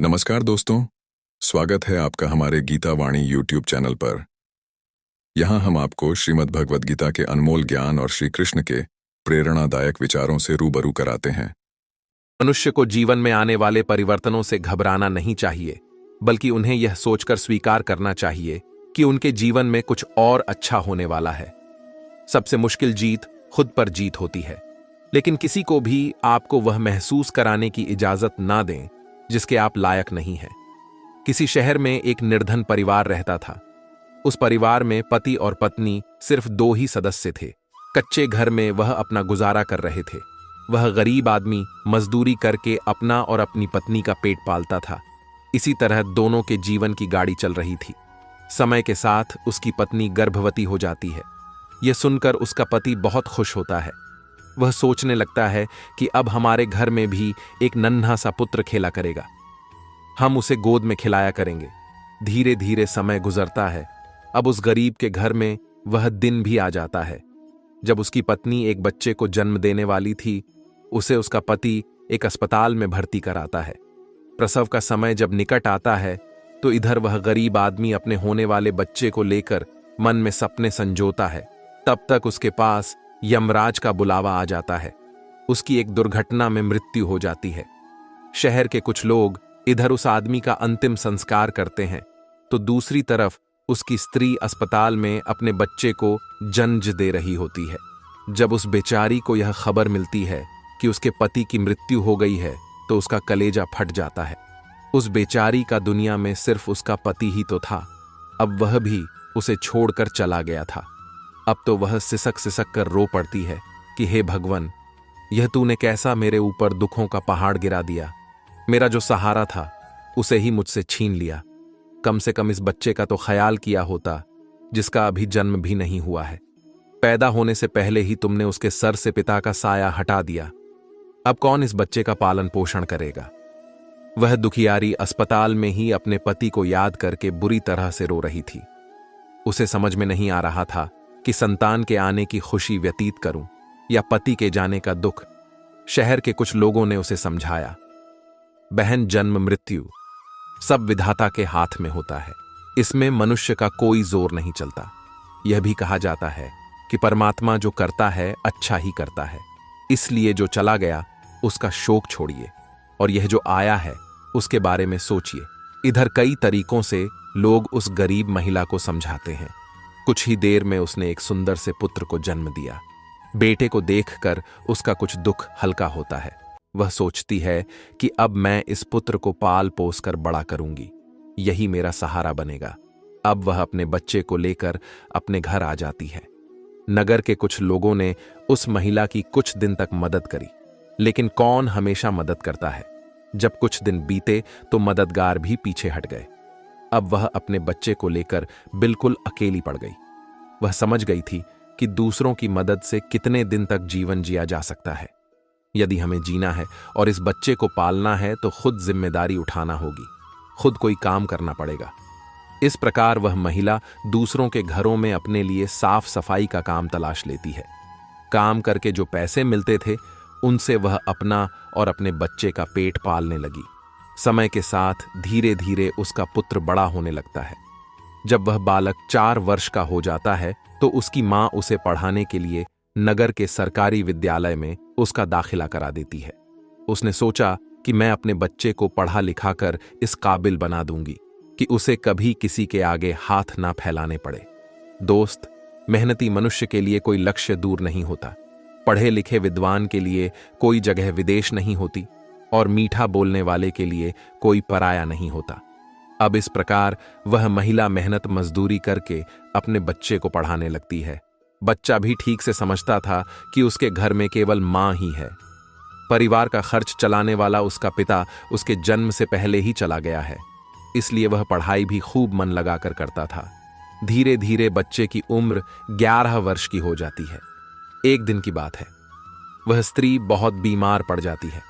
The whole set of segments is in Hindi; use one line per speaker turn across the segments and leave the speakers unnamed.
नमस्कार दोस्तों, स्वागत है आपका हमारे गीता वाणी यूट्यूब चैनल पर। यहाँ हम आपको श्रीमद् भगवद गीता के अनमोल ज्ञान और श्री कृष्ण के प्रेरणादायक विचारों से रूबरू कराते हैं।
मनुष्य को जीवन में आने वाले परिवर्तनों से घबराना नहीं चाहिए, बल्कि उन्हें यह सोचकर स्वीकार करना चाहिए कि उनके जीवन में कुछ और अच्छा होने वाला है। सबसे मुश्किल जीत खुद पर जीत होती है, लेकिन किसी को भी आपको वह महसूस कराने की इजाजत ना दें जिसके आप लायक नहीं हैं। किसी शहर में एक निर्धन परिवार रहता था। उस परिवार में पति और पत्नी सिर्फ 2 ही सदस्य थे। कच्चे घर में वह अपना गुजारा कर रहे थे। वह गरीब आदमी मजदूरी करके अपना और अपनी पत्नी का पेट पालता था। इसी तरह दोनों के जीवन की गाड़ी चल रही थी। समय के साथ उसकी पत्नी गर्भवती हो जाती है। यह सुनकर उसका पति बहुत खुश होता है। वह सोचने लगता है कि अब हमारे घर में भी एक नन्हा सा पुत्र खेला करेगा। हम उसे गोद में खिलाया करेंगे। धीरे धीरे समय गुजरता है। अब उस गरीब के घर में वह दिन भी आ जाता है जब उसकी पत्नी एक बच्चे को जन्म देने वाली थी। उसे उसका पति एक अस्पताल में भर्ती कराता है। प्रसव का समय जब निकट आता है तो इधर वह गरीब आदमी अपने होने वाले बच्चे को लेकर मन में सपने संजोता है। तब तक उसके पास यमराज का बुलावा आ जाता है। उसकी एक दुर्घटना में मृत्यु हो जाती है। शहर के कुछ लोग इधर उस आदमी का अंतिम संस्कार करते हैं, तो दूसरी तरफ उसकी स्त्री अस्पताल में अपने बच्चे को जन्म दे रही होती है। जब उस बेचारी को यह खबर मिलती है कि उसके पति की मृत्यु हो गई है, तो उसका कलेजा फट जाता है। उस बेचारी का दुनिया में सिर्फ उसका पति ही तो था। अब वह भी उसे छोड़कर चला गया था। अब तो वह सिसक सिसक कर रो पड़ती है कि हे भगवान, यह तूने कैसा मेरे ऊपर दुखों का पहाड़ गिरा दिया। मेरा जो सहारा था उसे ही मुझसे छीन लिया। कम से कम इस बच्चे का तो ख्याल किया होता जिसका अभी जन्म भी नहीं हुआ है। पैदा होने से पहले ही तुमने उसके सर से पिता का साया हटा दिया। अब कौन इस बच्चे का पालन पोषण करेगा। वह दुखियारी अस्पताल में ही अपने पति को याद करके बुरी तरह से रो रही थी। उसे समझ में नहीं आ रहा था कि संतान के आने की खुशी व्यतीत करूं या पति के जाने का दुख। शहर के कुछ लोगों ने उसे समझाया, बहन, जन्म मृत्यु सब विधाता के हाथ में होता है। इसमें मनुष्य का कोई जोर नहीं चलता। यह भी कहा जाता है कि परमात्मा जो करता है अच्छा ही करता है। इसलिए जो चला गया उसका शोक छोड़िए और यह जो आया है उसके बारे में सोचिए। इधर कई तरीकों से लोग उस गरीब महिला को समझाते हैं। कुछ ही देर में उसने एक सुंदर से पुत्र को जन्म दिया। बेटे को देखकर उसका कुछ दुख हल्का होता है। वह सोचती है कि अब मैं इस पुत्र को पाल पोस कर बड़ा करूंगी, यही मेरा सहारा बनेगा। अब वह अपने बच्चे को लेकर अपने घर आ जाती है। नगर के कुछ लोगों ने उस महिला की कुछ दिन तक मदद करी, लेकिन कौन हमेशा मदद करता है। जब कुछ दिन बीते तो मददगार भी पीछे हट गए। अब वह अपने बच्चे को लेकर बिल्कुल अकेली पड़ गई। वह समझ गई थी कि दूसरों की मदद से कितने दिन तक जीवन जिया जा सकता है। यदि हमें जीना है और इस बच्चे को पालना है तो खुद जिम्मेदारी उठाना होगी, खुद कोई काम करना पड़ेगा। इस प्रकार वह महिला दूसरों के घरों में अपने लिए साफ सफाई का काम तलाश लेती है। काम करके जो पैसे मिलते थे उनसे वह अपना और अपने बच्चे का पेट पालने लगी। समय के साथ धीरे धीरे उसका पुत्र बड़ा होने लगता है। जब वह बालक 4 वर्ष का हो जाता है तो उसकी मां उसे पढ़ाने के लिए नगर के सरकारी विद्यालय में उसका दाखिला करा देती है। उसने सोचा कि मैं अपने बच्चे को पढ़ा लिखा कर इस काबिल बना दूंगी कि उसे कभी किसी के आगे हाथ ना फैलाने पड़े। दोस्त, मेहनती मनुष्य के लिए कोई लक्ष्य दूर नहीं होता। पढ़े लिखे विद्वान के लिए कोई जगह विदेश नहीं होती और मीठा बोलने वाले के लिए कोई पराया नहीं होता। अब इस प्रकार वह महिला मेहनत मजदूरी करके अपने बच्चे को पढ़ाने लगती है। बच्चा भी ठीक से समझता था कि उसके घर में केवल मां ही है। परिवार का खर्च चलाने वाला उसका पिता उसके जन्म से पहले ही चला गया है, इसलिए वह पढ़ाई भी खूब मन लगाकर करता था। धीरे धीरे बच्चे की उम्र 11 वर्ष की हो जाती है। एक दिन की बात है, वह स्त्री बहुत बीमार पड़ जाती है।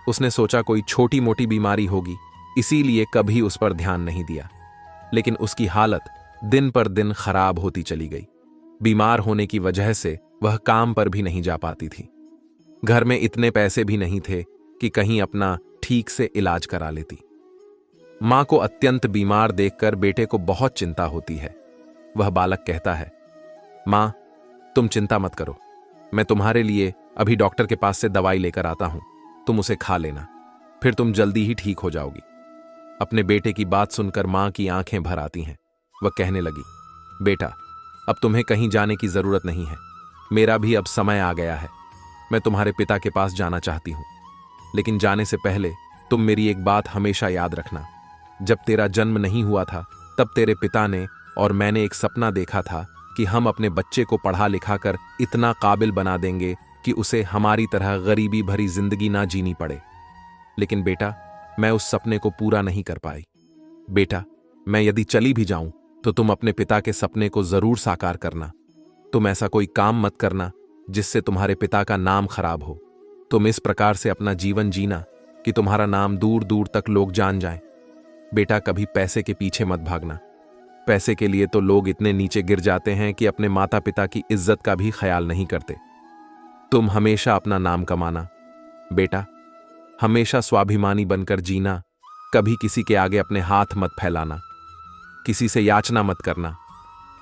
उसने सोचा कोई छोटी मोटी बीमारी होगी, इसीलिए कभी उस पर ध्यान नहीं दिया। लेकिन उसकी हालत दिन पर दिन खराब होती चली गई। बीमार होने की वजह से वह काम पर भी नहीं जा पाती थी। घर में इतने पैसे भी नहीं थे कि कहीं अपना ठीक से इलाज करा लेती। मां को अत्यंत बीमार देखकर बेटे को बहुत चिंता होती है। वह बालक कहता है, मां, तुम चिंता मत करो, मैं तुम्हारे लिए अभी डॉक्टर के पास से दवाई लेकर आता हूं, तुम उसे खा लेना, फिर तुम जल्दी ही ठीक हो जाओगी। अपने बेटे की बात सुनकर मां की आंखें भर आती हैं। वह कहने लगी, बेटा, अब तुम्हें कहीं जाने की जरूरत नहीं है, मेरा भी अब समय आ गया है। मैं तुम्हारे पिता के पास जाना चाहती हूं, लेकिन जाने से पहले तुम मेरी एक बात हमेशा याद रखना। जब तेरा जन्म नहीं हुआ था तब तेरे पिता ने और मैंने एक सपना देखा था कि हम अपने बच्चे को पढ़ा लिखा कर इतना काबिल बना देंगे कि उसे हमारी तरह गरीबी भरी जिंदगी ना जीनी पड़े। लेकिन बेटा, मैं उस सपने को पूरा नहीं कर पाई। बेटा, मैं यदि चली भी जाऊं तो तुम अपने पिता के सपने को जरूर साकार करना। तुम ऐसा कोई काम मत करना जिससे तुम्हारे पिता का नाम खराब हो। तुम इस प्रकार से अपना जीवन जीना कि तुम्हारा नाम दूर दूर तक लोग जान जाएं। बेटा, कभी पैसे के पीछे मत भागना। पैसे के लिए तो लोग इतने नीचे गिर जाते हैं कि अपने माता पिता की इज्जत का भी ख्याल नहीं करते। तुम हमेशा अपना नाम कमाना। बेटा, हमेशा स्वाभिमानी बनकर जीना, कभी किसी के आगे अपने हाथ मत फैलाना, किसी से याचना मत करना।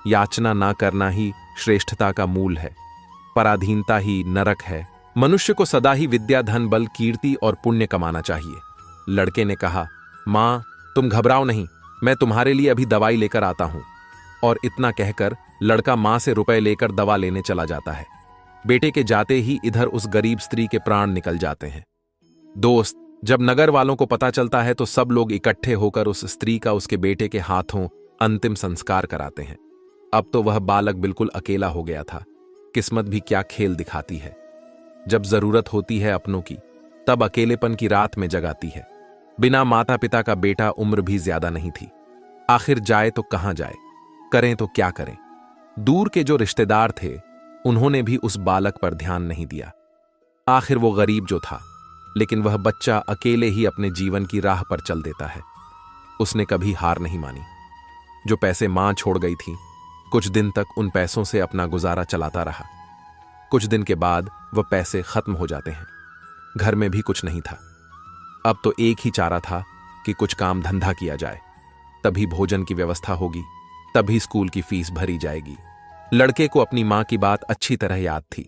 याचना ना करना ही श्रेष्ठता का मूल है, पराधीनता ही नरक है। मनुष्य को सदा ही विद्या, धन, बल, कीर्ति और पुण्य कमाना चाहिए। लड़के ने कहा, मां, तुम घबराओ नहीं, मैं तुम्हारे लिए अभी दवाई लेकर आता हूं। और इतना कहकर लड़का मां से रुपए लेकर दवा लेने चला जाता है। बेटे के जाते ही इधर उस गरीब स्त्री के प्राण निकल जाते हैं। दोस्त, जब नगर वालों को पता चलता है तो सब लोग इकट्ठे होकर उस स्त्री का उसके बेटे के हाथों अंतिम संस्कार कराते हैं। अब तो वह बालक बिल्कुल अकेला हो गया था। किस्मत भी क्या खेल दिखाती है। जब जरूरत होती है अपनों की, तब अकेलेपन की रात में जगाती है। बिना माता पिता का बेटा उम्र भी ज्यादा नहीं थी। आखिर जाए तो कहां जाए, करें तो क्या करें। दूर के जो रिश्तेदार थे उन्होंने भी उस बालक पर ध्यान नहीं दिया। आखिर वो गरीब जो था, लेकिन वह बच्चा अकेले ही अपने जीवन की राह पर चल देता है। उसने कभी हार नहीं मानी। जो पैसे मां छोड़ गई थी, कुछ दिन तक उन पैसों से अपना गुजारा चलाता रहा। कुछ दिन के बाद वह पैसे खत्म हो जाते हैं। घर में भी कुछ नहीं था। अब तो एक ही चारा था कि कुछ काम धंधा किया जाए, तभी भोजन की व्यवस्था होगी, तभी स्कूल की फीस भरी जाएगी। लड़के को अपनी मां की बात अच्छी तरह याद थी।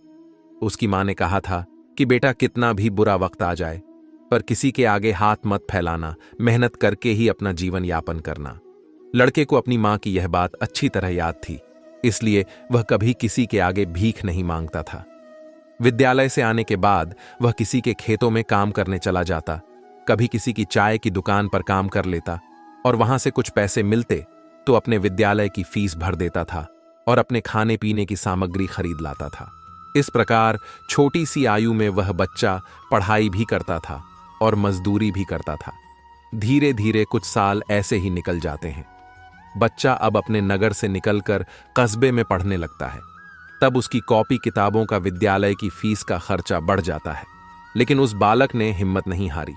उसकी मां ने कहा था कि बेटा, कितना भी बुरा वक्त आ जाए पर किसी के आगे हाथ मत फैलाना, मेहनत करके ही अपना जीवन यापन करना। लड़के को अपनी मां की यह बात अच्छी तरह याद थी, इसलिए वह कभी किसी के आगे भीख नहीं मांगता था। विद्यालय से आने के बाद वह किसी के खेतों में काम करने चला जाता, कभी किसी की चाय की दुकान पर काम कर लेता और वहां से कुछ पैसे मिलते तो अपने विद्यालय की फीस भर देता था और अपने खाने पीने की सामग्री खरीद लाता था। इस प्रकार छोटी सी आयु में वह बच्चा पढ़ाई भी करता था और मजदूरी भी करता था। धीरे धीरे कुछ साल ऐसे ही निकल जाते हैं। बच्चा अब अपने नगर से निकलकर कस्बे में पढ़ने लगता है। तब उसकी कॉपी किताबों का, विद्यालय की फीस का खर्चा बढ़ जाता है। लेकिन उस बालक ने हिम्मत नहीं हारी।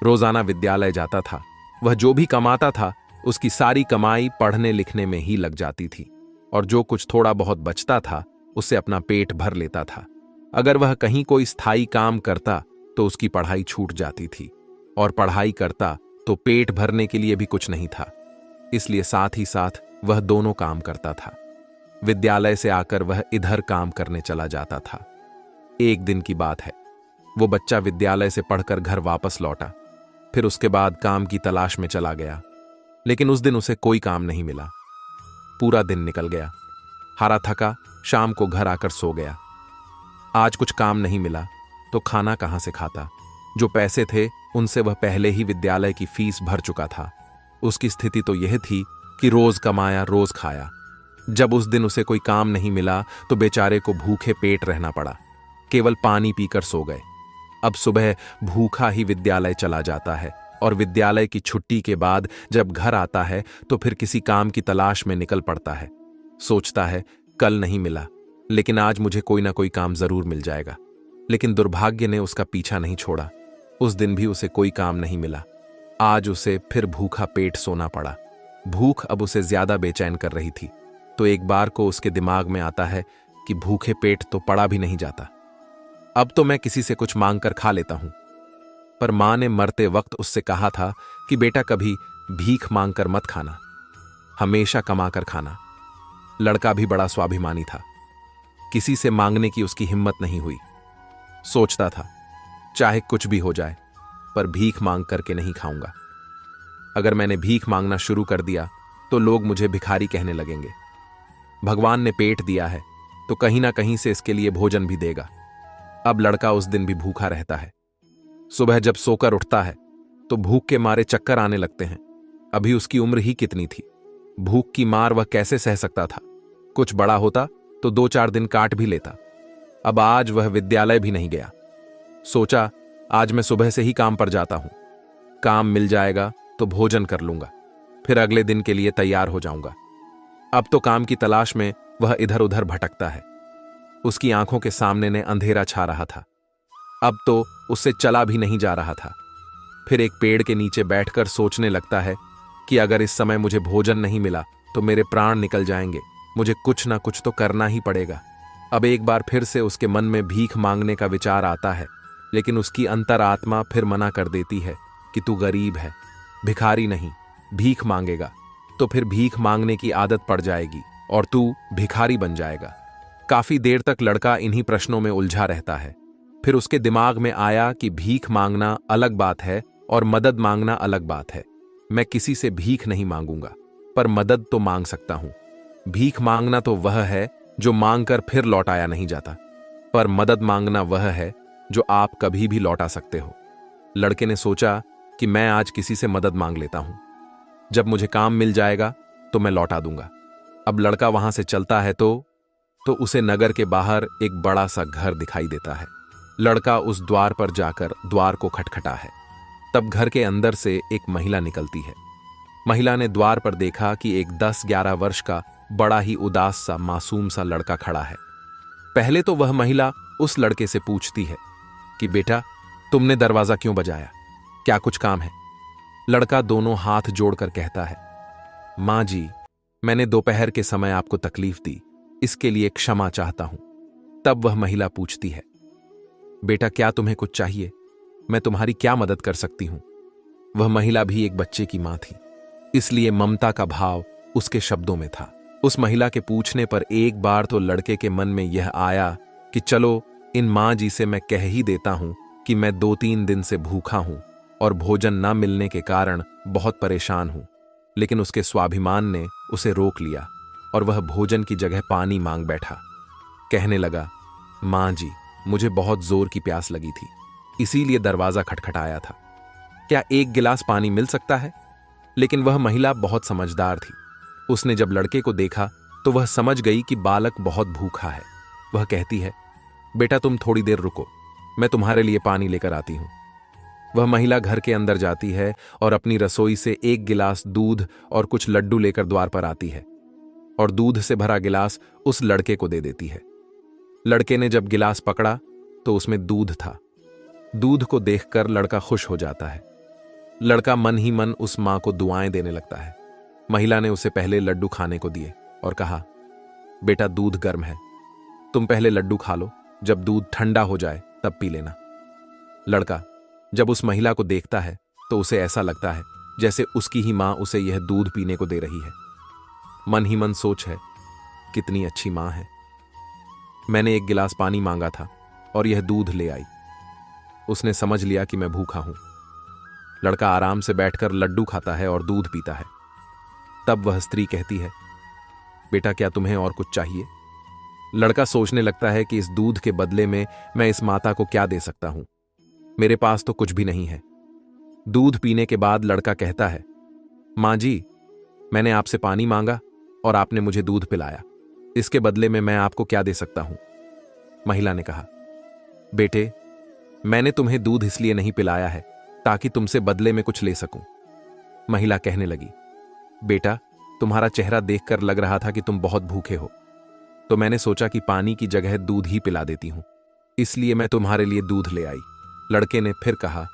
रोजाना विद्यालय जाता था। वह जो भी कमाता था उसकी सारी कमाई पढ़ने लिखने में ही लग जाती थी और जो कुछ थोड़ा बहुत बचता था उससे अपना पेट भर लेता था। अगर वह कहीं कोई स्थायी काम करता तो उसकी पढ़ाई छूट जाती थी और पढ़ाई करता तो पेट भरने के लिए भी कुछ नहीं था। इसलिए साथ ही साथ वह दोनों काम करता था। विद्यालय से आकर वह इधर काम करने चला जाता था। एक दिन की बात है, वो बच्चा विद्यालय से पढ़कर घर वापस लौटा। फिर उसके बाद काम की तलाश में चला गया, लेकिन उस दिन उसे कोई काम नहीं मिला। पूरा दिन निकल गया। हारा थका शाम को घर आकर सो गया। आज कुछ काम नहीं मिला तो खाना कहां से खाता। जो पैसे थे उनसे वह पहले ही विद्यालय की फीस भर चुका था। उसकी स्थिति तो यह थी कि रोज कमाया रोज खाया। जब उस दिन उसे कोई काम नहीं मिला तो बेचारे को भूखे पेट रहना पड़ा। केवल पानी पीकर सो गए। अब सुबह भूखा ही विद्यालय चला जाता है और विद्यालय की छुट्टी के बाद जब घर आता है तो फिर किसी काम की तलाश में निकल पड़ता है। सोचता है कल नहीं मिला, लेकिन आज मुझे कोई ना कोई काम जरूर मिल जाएगा। लेकिन दुर्भाग्य ने उसका पीछा नहीं छोड़ा। उस दिन भी उसे कोई काम नहीं मिला। आज उसे फिर भूखा पेट सोना पड़ा। भूख अब उसे ज्यादा बेचैन कर रही थी। तो एक बार को उसके दिमाग में आता है कि भूखे पेट तो पड़ा भी नहीं जाता, अब तो मैं किसी से कुछ मांग कर खा लेता हूं। पर मां ने मरते वक्त उससे कहा था कि बेटा, कभी भीख मांगकर मत खाना, हमेशा कमाकर खाना। लड़का भी बड़ा स्वाभिमानी था। किसी से मांगने की उसकी हिम्मत नहीं हुई। सोचता था चाहे कुछ भी हो जाए, पर भीख मांग करके नहीं खाऊंगा। अगर मैंने भीख मांगना शुरू कर दिया तो लोग मुझे भिखारी कहने लगेंगे। भगवान ने पेट दिया है तो कहीं ना कहीं से इसके लिए भोजन भी देगा। अब लड़का उस दिन भी भूखा रहता है। सुबह जब सोकर उठता है तो भूख के मारे चक्कर आने लगते हैं। अभी उसकी उम्र ही कितनी थी, भूख की मार वह कैसे सह सकता था। कुछ बड़ा होता तो 2-4 दिन काट भी लेता। अब आज वह विद्यालय भी नहीं गया। सोचा आज मैं सुबह से ही काम पर जाता हूं, काम मिल जाएगा तो भोजन कर लूंगा, फिर अगले दिन के लिए तैयार हो जाऊंगा। अब तो काम की तलाश में वह इधर उधर भटकता है। उसकी आंखों के सामने ने अंधेरा छा रहा था। अब तो उससे चला भी नहीं जा रहा था। फिर एक पेड़ के नीचे बैठकर सोचने लगता है कि अगर इस समय मुझे भोजन नहीं मिला तो मेरे प्राण निकल जाएंगे, मुझे कुछ ना कुछ तो करना ही पड़ेगा। अब एक बार फिर से उसके मन में भीख मांगने का विचार आता है, लेकिन उसकी अंतरात्मा फिर मना कर देती है कि तू गरीब है, भिखारी नहीं, भीख मांगेगा तो फिर भीख मांगने की आदत पड़ जाएगी और तू भिखारी बन जाएगा। काफी देर तक लड़का इन्हीं प्रश्नों में उलझा रहता है। फिर उसके दिमाग में आया कि भीख मांगना अलग बात है और मदद मांगना अलग बात है। मैं किसी से भीख नहीं मांगूंगा, पर मदद तो मांग सकता हूं। भीख मांगना तो वह है जो मांगकर फिर लौटाया नहीं जाता, पर मदद मांगना वह है जो आप कभी भी लौटा सकते हो। लड़के ने सोचा कि मैं आज किसी से मदद मांग लेता हूं, जब मुझे काम मिल जाएगा तो मैं लौटा दूंगा। अब लड़का वहां से चलता है तो उसे नगर के बाहर एक बड़ा सा घर दिखाई देता है। लड़का उस द्वार पर जाकर द्वार को खटखटा है। तब घर के अंदर से एक महिला निकलती है। महिला ने द्वार पर देखा कि एक 10-11 वर्ष का बड़ा ही उदास सा मासूम सा लड़का खड़ा है। पहले तो वह महिला उस लड़के से पूछती है कि बेटा, तुमने दरवाजा क्यों बजाया, क्या कुछ काम है? लड़का दोनों हाथ जोड़कर कहता है, मां जी, मैंने दोपहर के समय आपको तकलीफ दी, इसके लिए क्षमा चाहता हूं। तब वह महिला पूछती है, बेटा क्या तुम्हें कुछ चाहिए, मैं तुम्हारी क्या मदद कर सकती हूं? वह महिला भी एक बच्चे की मां थी, इसलिए ममता का भाव उसके शब्दों में था। उस महिला के पूछने पर एक बार तो लड़के के मन में यह आया कि चलो इन मां जी से मैं कह ही देता हूं कि मैं 2-3 दिन से भूखा हूं और भोजन न मिलने के कारण बहुत परेशान हूं। लेकिन उसके स्वाभिमान ने उसे रोक लिया और वह भोजन की जगह पानी मांग बैठा। कहने लगा, मां जी, मुझे बहुत जोर की प्यास लगी थी, इसीलिए दरवाजा खटखटाया था, क्या एक गिलास पानी मिल सकता है? लेकिन वह महिला बहुत समझदार थी। उसने जब लड़के को देखा तो वह समझ गई कि बालक बहुत भूखा है। वह कहती है, बेटा तुम थोड़ी देर रुको, मैं तुम्हारे लिए पानी लेकर आती हूं। वह महिला घर के अंदर जाती है और अपनी रसोई से एक गिलास दूध और कुछ लड्डू लेकर द्वार पर आती है और दूध से भरा गिलास उस लड़के को दे देती है। लड़के ने जब गिलास पकड़ा तो उसमें दूध था। दूध को देखकर लड़का खुश हो जाता है। लड़का मन ही मन उस मां को दुआएं देने लगता है। महिला ने उसे पहले लड्डू खाने को दिए और कहा, बेटा दूध गर्म है, तुम पहले लड्डू खा लो, जब दूध ठंडा हो जाए तब पी लेना। लड़का जब उस महिला को देखता है तो उसे ऐसा लगता है जैसे उसकी ही मां उसे यह दूध पीने को दे रही है। मन ही मन सोच है, कितनी अच्छी मां है, मैंने एक गिलास पानी मांगा था और यह दूध ले आई। उसने समझ लिया कि मैं भूखा हूं। लड़का आराम से बैठकर लड्डू खाता है और दूध पीता है। तब वह स्त्री कहती है, बेटा क्या तुम्हें और कुछ चाहिए? लड़का सोचने लगता है कि इस दूध के बदले में मैं इस माता को क्या दे सकता हूं, मेरे पास तो कुछ भी नहीं है। दूध पीने के बाद लड़का कहता है, मां जी, मैंने आपसे पानी मांगा और आपने मुझे दूध पिलाया, इसके बदले में मैं आपको क्या दे सकता हूं? महिला ने कहा, बेटे, मैंने तुम्हें दूध इसलिए नहीं पिलाया है ताकि तुमसे बदले में कुछ ले सकूं। महिला कहने लगी, बेटा, तुम्हारा चेहरा देखकर लग रहा था कि तुम बहुत भूखे हो, तो मैंने सोचा कि पानी की जगह दूध ही पिला देती हूं, इसलिए मैं तुम्हारे लिए दूध ले आई। लड़के ने फिर कहा,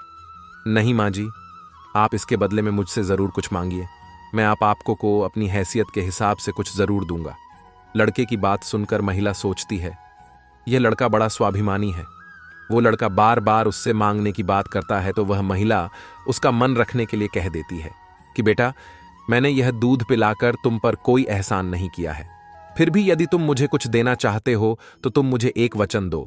नहीं मां जी, आप इसके बदले में मुझसे जरूर कुछ मांगिए, मैं आपको को अपनी हैसियत के हिसाब से कुछ जरूर दूंगा। लड़के की बात सुनकर महिला सोचती है, यह लड़का बड़ा स्वाभिमानी है। वो लड़का बार बार उससे मांगने की बात करता है तो वह महिला उसका मन रखने के लिए कह देती है, कि बेटा, मैंने यह दूध पिलाकर तुम पर कोई एहसान नहीं किया है। फिर भी यदि तुम मुझे कुछ देना चाहते हो तो तुम मुझे एक वचन दो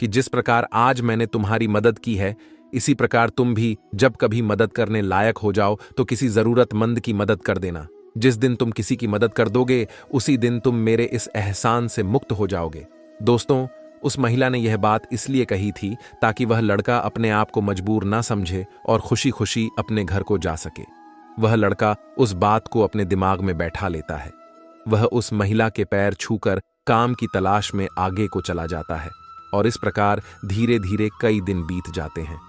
कि जिस प्रकार आज मैंने तुम्हारी मदद की है, इसी प्रकार तुम भी जब कभी मदद करने लायक हो जाओ तो किसी जरूरतमंद की मदद कर देना। जिस दिन तुम किसी की मदद कर दोगे, उसी दिन तुम मेरे इस एहसान से मुक्त हो जाओगे। दोस्तों, उस महिला ने यह बात इसलिए कही थी ताकि वह लड़का अपने आप को मजबूर ना समझे और खुशी खुशी अपने घर को जा सके। वह लड़का उस बात को अपने दिमाग में बैठा लेता है। वह उस महिला के पैर छूकर काम की तलाश में आगे को चला जाता है और इस प्रकार धीरे धीरे कई दिन बीत जाते हैं।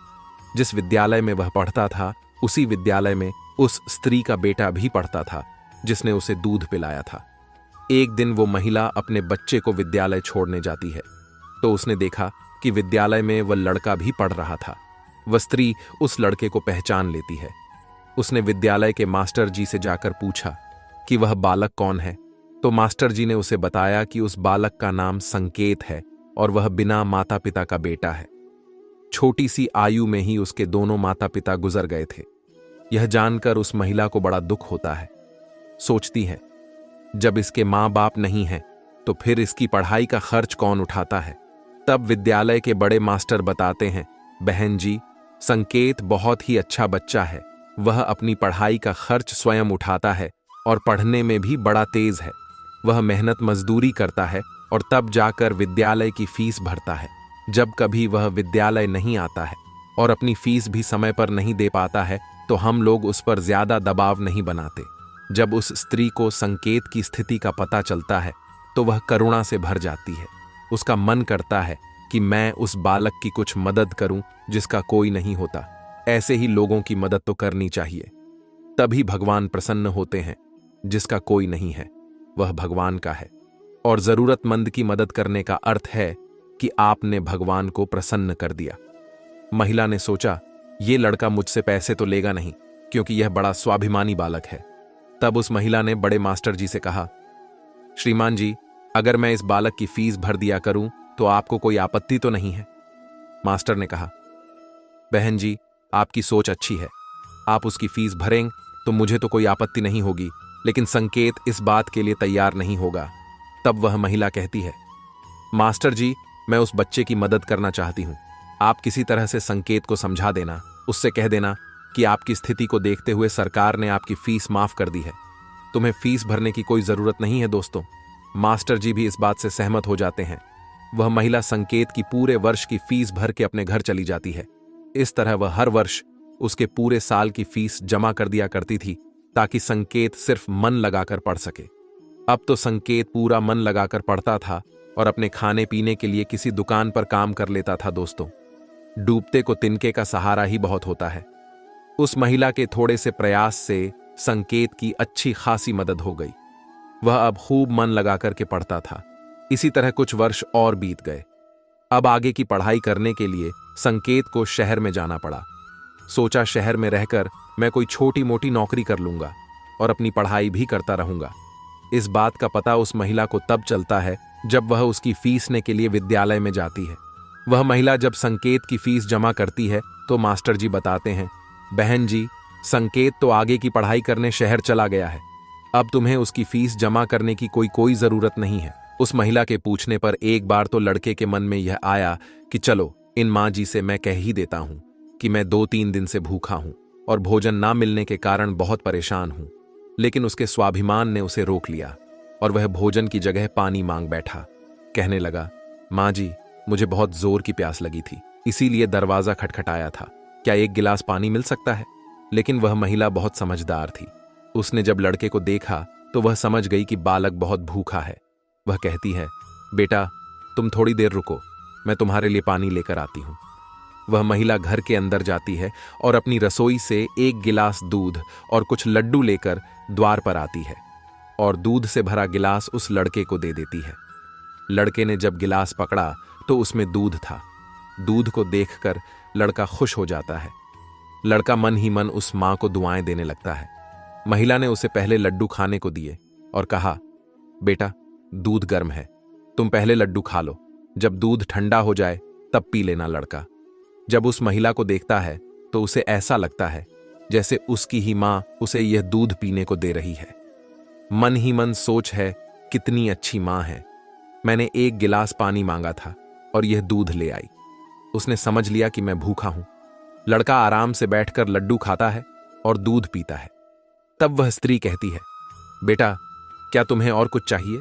जिस विद्यालय में वह पढ़ता था, उसी विद्यालय में उस स्त्री का बेटा भी पढ़ता था जिसने उसे दूध पिलाया था। एक दिन वो महिला अपने बच्चे को विद्यालय छोड़ने जाती है तो उसने देखा कि विद्यालय में वह लड़का भी पढ़ रहा था। वह स्त्री उस लड़के को पहचान लेती है। उसने विद्यालय के मास्टर जी से जाकर पूछा कि वह बालक कौन है, तो मास्टर जी ने उसे बताया कि उस बालक का नाम संकेत है और वह बिना माता पिता का बेटा है। छोटी सी आयु में ही उसके दोनों माता पिता गुजर गए थे। यह जानकर उस महिला को बड़ा दुख होता है। सोचती है, जब इसके माँ बाप नहीं हैं तो फिर इसकी पढ़ाई का खर्च कौन उठाता है। तब विद्यालय के बड़े मास्टर बताते हैं, बहन जी, संकेत बहुत ही अच्छा बच्चा है। वह अपनी पढ़ाई का खर्च स्वयं उठाता है और पढ़ने में भी बड़ा तेज है। वह मेहनत मजदूरी करता है और तब जाकर विद्यालय की फीस भरता है। जब कभी वह विद्यालय नहीं आता है और अपनी फीस भी समय पर नहीं दे पाता है तो हम लोग उस पर ज्यादा दबाव नहीं बनाते। जब उस स्त्री को संकेत की स्थिति का पता चलता है तो वह करुणा से भर जाती है। उसका मन करता है कि मैं उस बालक की कुछ मदद करूं जिसका कोई नहीं होता। ऐसे ही लोगों की मदद तो करनी चाहिए, तभी भगवान प्रसन्न होते हैं। जिसका कोई नहीं है वह भगवान का है और जरूरतमंद की मदद करने का अर्थ है कि आपने भगवान को प्रसन्न कर दिया। महिला ने सोचा, ये लड़का मुझसे पैसे तो लेगा नहीं क्योंकि यह बड़ा स्वाभिमानी बालक है। तब उस महिला ने बड़े मास्टर जी से कहा, श्रीमान जी, अगर मैं इस बालक की फीस भर दिया करूं तो आपको कोई आपत्ति तो नहीं है। मास्टर ने कहा, बहन जी, आपकी सोच अच्छी है, आप उसकी फीस भरेंगे तो मुझे तो कोई आपत्ति नहीं होगी, लेकिन संकेत इस बात के लिए तैयार नहीं होगा। तब वह महिला कहती है, मास्टर जी, मैं उस बच्चे की मदद करना चाहती हूं। आप किसी तरह से संकेत को समझा देना, उससे कह देना कि आपकी स्थिति को देखते हुए सरकार ने आपकी फीस माफ कर दी है। तुम्हें फीस भरने की कोई जरूरत नहीं है। दोस्तों, मास्टर जी भी इस बात से सहमत हो जाते हैं। वह महिला संकेत की पूरे वर्ष की फीस भर के अपने घर चली जाती है। इस तरह वह हर वर्ष उसके पूरे साल की फीस जमा कर दिया करती थी ताकि संकेत सिर्फ मन लगाकर पढ़ सके। अब तो संकेत पूरा मन लगाकर पढ़ता था और अपने खाने पीने के लिए किसी दुकान पर काम कर लेता था। दोस्तों, डूबते को तिनके का सहारा ही बहुत होता है। उस महिला के थोड़े से प्रयास से संकेत की अच्छी खासी मदद हो गई। वह अब खूब मन लगाकर के पढ़ता था। इसी तरह कुछ वर्ष और बीत गए। अब आगे की पढ़ाई करने के लिए संकेत को शहर में जाना पड़ा। सोचा, शहर में रहकर मैं कोई छोटी मोटी नौकरी कर लूंगा और अपनी पढ़ाई भी करता रहूंगा। इस बात का पता उस महिला को तब चलता है जब वह उसकी फीसने के लिए विद्यालय में जाती है। वह महिला जब संकेत की फीस जमा करती है तो मास्टर जी बताते हैं, बहन जी, संकेत तो आगे की पढ़ाई करने शहर चला गया है। अब तुम्हें उसकी फीस जमा करने की कोई जरूरत नहीं है। उस महिला के पूछने पर एक बार तो लड़के के मन में यह आया कि चलो इन माँ जी से मैं कह ही देता हूं कि मैं 2-3 दिन से भूखा हूं और भोजन ना मिलने के कारण बहुत परेशान हूं। लेकिन उसके स्वाभिमान ने उसे रोक लिया और वह भोजन की जगह पानी मांग बैठा। कहने लगा, माँ जी, मुझे बहुत जोर की प्यास लगी थी, इसीलिए दरवाजा खटखटाया था। क्या एक गिलास पानी मिल सकता है? लेकिन वह महिला बहुत समझदार थी। उसने जब लड़के को देखा तो वह समझ गई कि बालक बहुत भूखा है। वह कहती है, बेटा, तुम थोड़ी देर रुको, मैं तुम्हारे लिए पानी लेकर आती हूं। वह महिला घर के अंदर जाती है और अपनी रसोई से एक गिलास दूध और कुछ लड्डू लेकर द्वार पर आती है और दूध से भरा गिलास उस लड़के को दे देती है। लड़के ने जब गिलास पकड़ा तो उसमें दूध था। दूध को देखकर लड़का खुश हो जाता है। लड़का मन ही मन उस मां को दुआएं देने लगता है। महिला ने उसे पहले लड्डू खाने को दिए और कहा, बेटा, दूध गर्म है, तुम पहले लड्डू खा लो, जब दूध ठंडा हो जाए तब पी लेना। लड़का जब उस महिला को देखता है तो उसे ऐसा लगता है जैसे उसकी ही मां उसे यह दूध पीने को दे रही है। मन ही मन सोच है, कितनी अच्छी मां है। मैंने एक गिलास पानी मांगा था और यह दूध ले आई। उसने समझ लिया कि मैं भूखा हूं। लड़का आराम से बैठकर लड्डू खाता है और दूध पीता है। तब वह स्त्री कहती है, बेटा, क्या तुम्हें और कुछ चाहिए?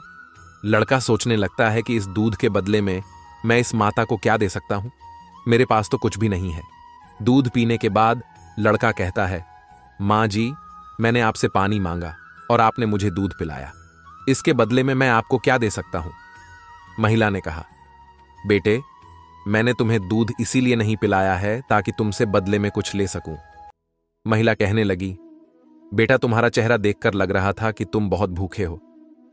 लड़का सोचने लगता है कि इस दूध के बदले में मैं इस माता को क्या दे सकता हूं? मेरे पास तो कुछ भी नहीं है। दूध पीने के बाद लड़का कहता है, मां जी, मैंने आपसे पानी मांगा और आपने मुझे दूध पिलाया। इसके बदले में मैं आपको क्या दे सकता हूं? महिला ने कहा, बेटे, मैंने तुम्हें दूध इसीलिए नहीं पिलाया है ताकि तुमसे बदले में कुछ ले सकूं। महिला कहने लगी, बेटा, तुम्हारा चेहरा देखकर लग रहा था कि तुम बहुत भूखे हो,